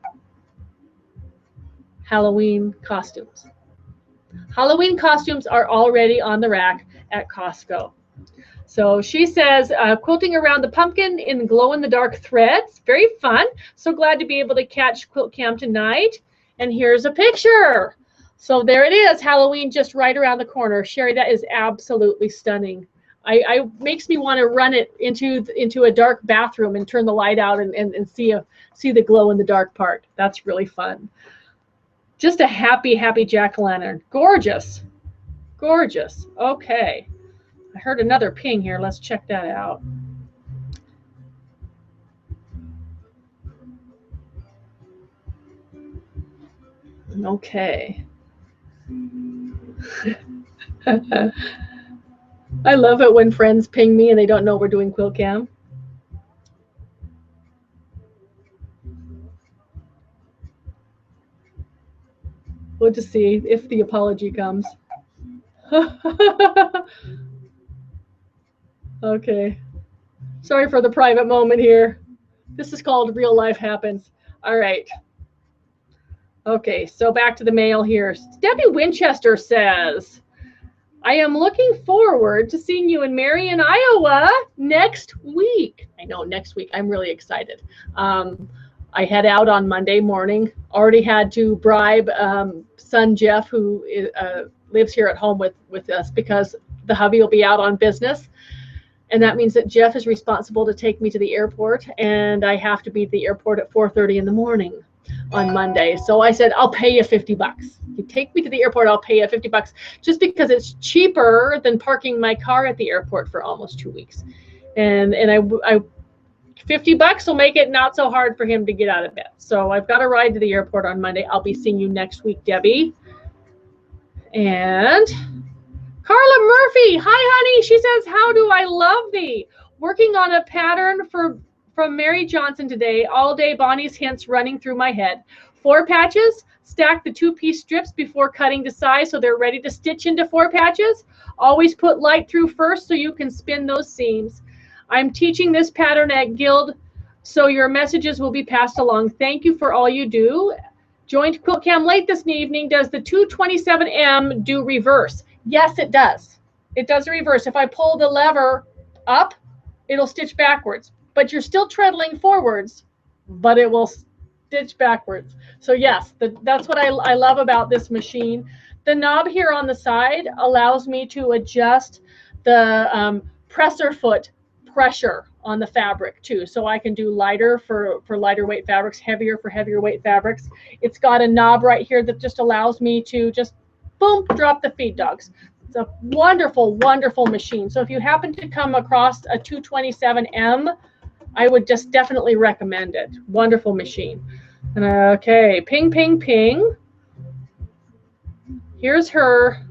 Halloween costumes. Halloween costumes are already on the rack at Costco. So she says, quilting around the pumpkin in glow-in-the-dark threads. Very fun. So glad to be able to catch Quilt-Cam tonight. And here's a picture. So there it is, Halloween just right around the corner. Sherry, that is absolutely stunning. I makes me want to run it into a dark bathroom and turn the light out and see the glow-in-the-dark part. That's really fun. Just a happy, happy jack-o'-lantern. Gorgeous. Gorgeous. Okay. I heard another ping here. Let's check that out. Okay. I love it when friends ping me and they don't know we're doing Quilt-Cam. We'll just see if the apology comes. Okay. Sorry for the private moment here. This is called Real Life Happens. All right. Okay, so back to the mail here. Debbie Winchester says, I am looking forward to seeing you in Marion, Iowa next week. I know, next week. I'm really excited. I head out on Monday morning. Already had to bribe son Jeff, who lives here at home with us, because the hubby will be out on business. And that means that Jeff is responsible to take me to the airport, and I have to be at the airport at 4:30 in the morning on Monday. So I said, I'll pay you $50. You take me to the airport, I'll pay you $50, just because it's cheaper than parking my car at the airport for almost 2 weeks. And I $50 will make it not so hard for him to get out of bed. So I've got a ride to the airport on Monday. I'll be seeing you next week, Debbie. And Carla Murphy, hi honey. She says, how do I love thee? Working on a pattern from Mary Johnson today. All day Bonnie's hints running through my head. 4 patches. Stack the 2-piece strips before cutting to size so they're ready to stitch into 4 patches. Always put light through first so you can spin those seams. I'm teaching this pattern at Guild, so your messages will be passed along. Thank you for all you do. Joined Quilt-Cam late this evening. Does the 227M do reverse? Yes, it does. It does reverse. If I pull the lever up, it'll stitch backwards. But you're still treadling forwards, but it will stitch backwards. So yes, that's what I love about this machine. The knob here on the side allows me to adjust the presser foot pressure on the fabric too. So I can do lighter for lighter weight fabrics, heavier for heavier weight fabrics. It's got a knob right here that just allows me to just boom, drop the feed dogs. It's a wonderful, wonderful machine. So if you happen to come across a 227M, I would just definitely recommend it. Wonderful machine. Okay, ping, ping, ping. Here's her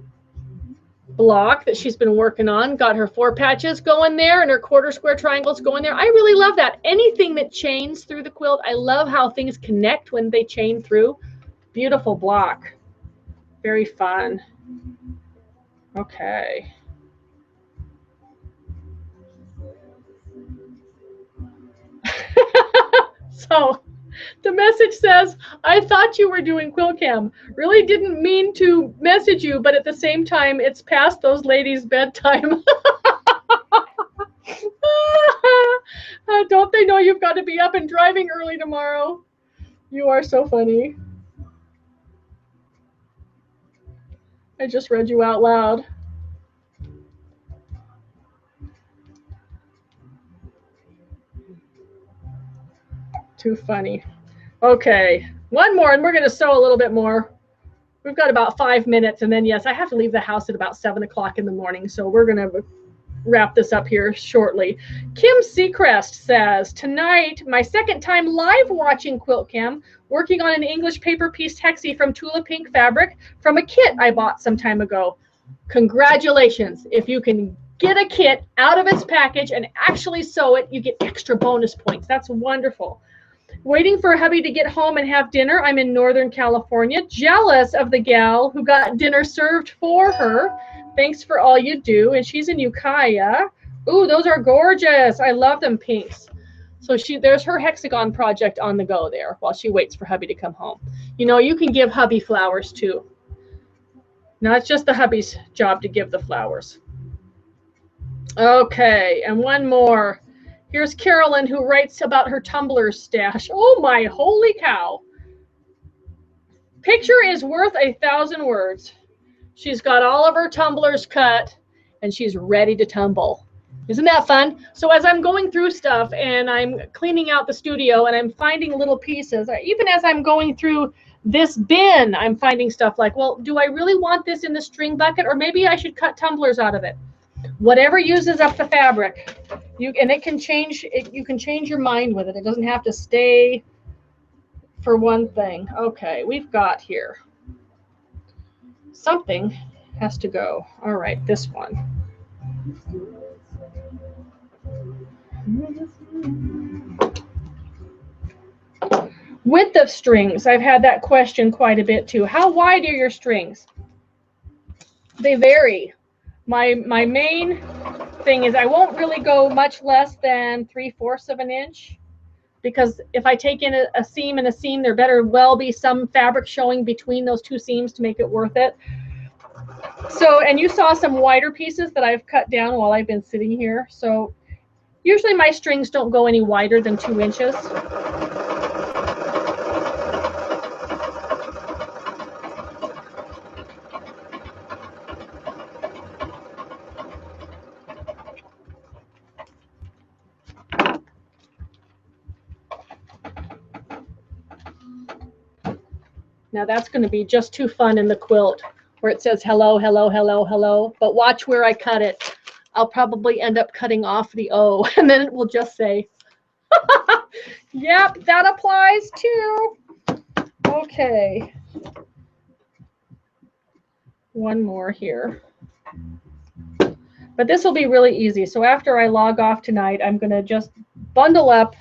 block that she's been working on. Got her 4 patches going there and her quarter square triangles going there. I really love that. Anything that chains through the quilt, I love how things connect when they chain through. Beautiful block. Very fun. Okay. So the message says, I thought you were doing Quilt-Cam. Really didn't mean to message you, but at the same time, it's past those ladies' bedtime. Don't they know you've got to be up and driving early tomorrow? You are so funny. I just read you out loud. Too funny. Okay, one more, and we're going to sew a little bit more. We've got about 5 minutes, and then yes, I have to leave the house at about 7 o'clock in the morning, so we're going to wrap this up here shortly. Kim Seacrest says, tonight, my second time live watching Quilt-Cam, working on an English paper piece hexie from Tula Pink fabric from a kit I bought some time ago. Congratulations. If you can get a kit out of its package and actually sew it, you get extra bonus points. That's wonderful. Waiting for hubby to get home and have dinner. I'm in Northern California. Jealous of the gal who got dinner served for her. Thanks for all you do. And she's in Ukiah. Ooh, those are gorgeous. I love them pinks. So there's her hexagon project on the go there while she waits for hubby to come home. You know, you can give hubby flowers too. Now it's just the hubby's job to give the flowers. Okay, and one more. Here's Carolyn, who writes about her tumbler stash. Oh my holy cow. Picture is worth 1,000 words. She's got all of her tumblers cut and she's ready to tumble. Isn't that fun? So as I'm going through stuff and I'm cleaning out the studio and I'm finding little pieces, even as I'm going through this bin, I'm finding stuff like, well, do I really want this in the string bucket, or maybe I should cut tumblers out of it? Whatever uses up the fabric, it can change. You can change your mind with it. It doesn't have to stay for one thing. Okay, we've got here. Something has to go. All right, this one. Width of strings. I've had that question quite a bit too. How wide are your strings? They vary. My main thing is I won't really go much less than 3/4 of an inch, because if I take in a seam and a seam, there better well be some fabric showing between those two seams to make it worth it. So, and you saw some wider pieces that I've cut down while I've been sitting here. So usually my strings don't go any wider than 2 inches. Now that's going to be just too fun in the quilt where it says hello, hello, hello, hello. But watch where I cut it. I'll probably end up cutting off the O, and then it will just say, yep, that applies too. Okay. One more here. But this will be really easy. So after I log off tonight, I'm going to just bundle up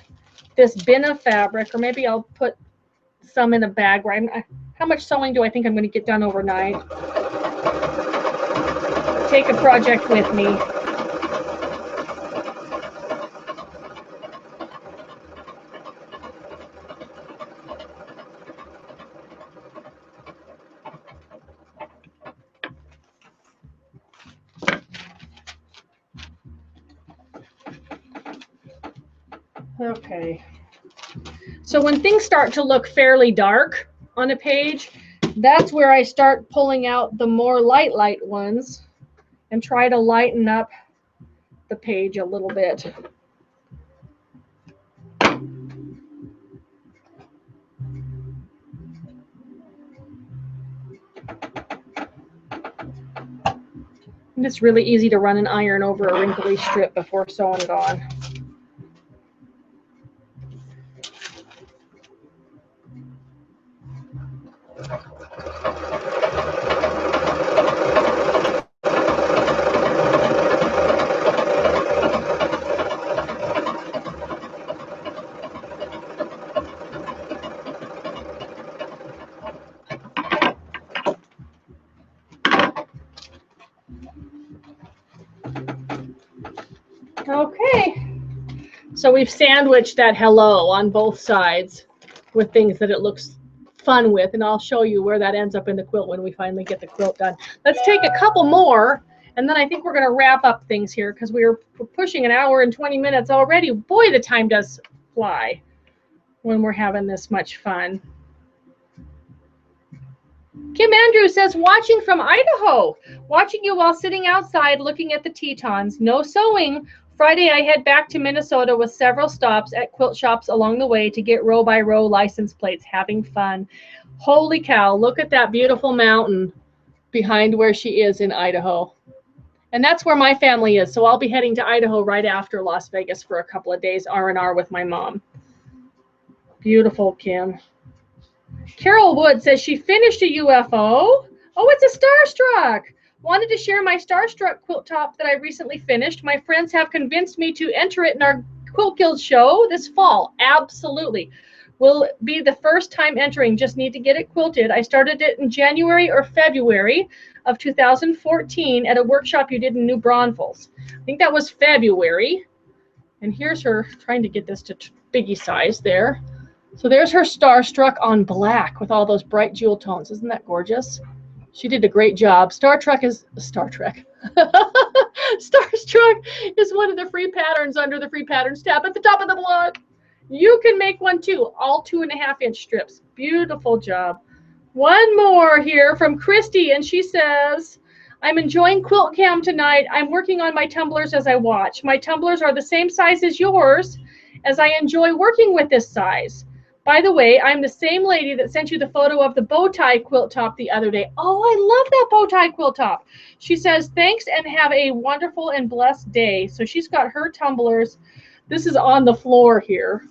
this bin of fabric, or maybe I'll put some in a bag. Where how much sewing do I think I'm going to get done overnight? Take a project with me. Okay. So when things start to look fairly dark on a page, that's where I start pulling out the more light ones and try to lighten up the page a little bit. And it's really easy to run an iron over a wrinkly strip before sewing it on. Okay, so we've sandwiched that hello on both sides with things that it looks fun with, and I'll show you where that ends up in the quilt when we finally get the quilt done. Let's take a couple more, and then I think we're going to wrap up things here because we're pushing an hour and 20 minutes already. Boy, the time does fly when we're having this much fun. Kim Andrews says, watching from Idaho, watching you while sitting outside looking at the Tetons. No sewing Friday, I head back to Minnesota with several stops at quilt shops along the way to get row by row license plates, having fun. Holy cow, look at that beautiful mountain behind where she is in Idaho. And that's where my family is. So I'll be heading to Idaho right after Las Vegas for a couple of days, R&R with my mom. Beautiful, Kim. Carol Wood says she finished a UFO. Oh, it's a Starstruck. Wanted to share my Starstruck quilt top that I recently finished. My friends have convinced me to enter it in our Quilt Guild show this fall. Absolutely. Will be the first time entering. Just need to get it quilted. I started it in January or February of 2014 at a workshop you did in New Braunfels. I think that was February. And here's her trying to get this to biggie size there. So there's her Starstruck on black with all those bright jewel tones. Isn't that gorgeous? She did a great job. Starstruck is Starstruck is one of the free patterns under the free patterns tab at the top of the blog. You can make one too, all 2.5-inch strips. Beautiful job. One more here from Christy, and she says, I'm enjoying Quilt-Cam tonight. I'm working on my tumblers as I watch. My tumblers are the same size as yours, as I enjoy working with this size. By the way, I'm the same lady that sent you the photo of the bow tie quilt top the other day. Oh, I love that bow tie quilt top. She says, thanks and have a wonderful and blessed day. So she's got her tumblers. This is on the floor here.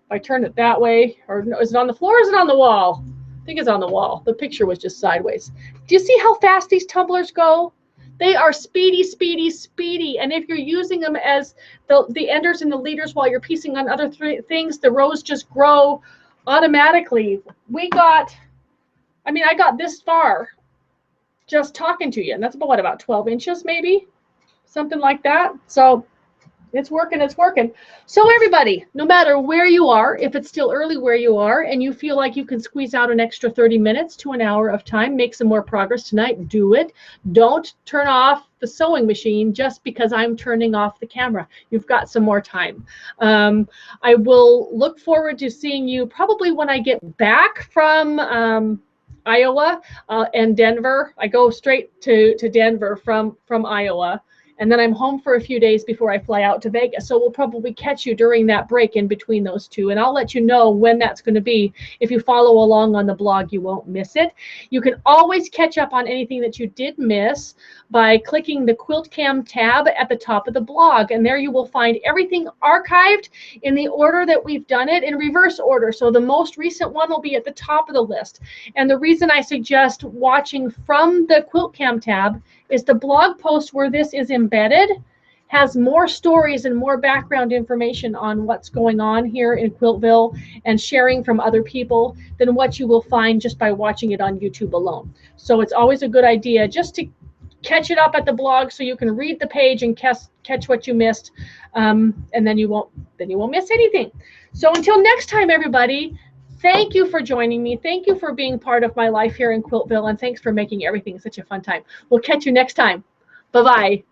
If I turn it that way, or no, is it on the floor or is it on the wall? I think it's on the wall. The picture was just sideways. Do you see how fast these tumblers go? They are speedy, speedy, speedy. And if you're using them as the enders and the leaders while you're piecing on other things, the rows just grow automatically. I got this far just talking to you. And that's about 12 inches maybe, something like that. So it's working, it's working. So everybody, no matter where you are, if it's still early where you are and you feel like you can squeeze out an extra 30 minutes to an hour of time, make some more progress tonight, do it. Don't turn off the sewing machine just because I'm turning off the camera. You've got some more time. I will look forward to seeing you probably when I get back from Iowa and Denver. I go straight to Denver from Iowa. And then I'm home for a few days before I fly out to Vegas. So we'll probably catch you during that break in between those two. And I'll let you know when that's going to be. If you follow along on the blog, you won't miss it. You can always catch up on anything that you did miss by clicking the Quilt-Cam tab at the top of the blog. And there you will find everything archived in the order that we've done it, in reverse order. So the most recent one will be at the top of the list. And the reason I suggest watching from the Quilt-Cam tab is the blog post where this is embedded has more stories and more background information on what's going on here in Quiltville and sharing from other people than what you will find just by watching it on YouTube alone. So it's always a good idea just to catch it up at the blog so you can read the page and catch what you missed, and then you won't miss anything. So until next time, everybody, thank you for joining me. Thank you for being part of my life here in Quiltville, and thanks for making everything such a fun time. We'll catch you next time. Bye-bye.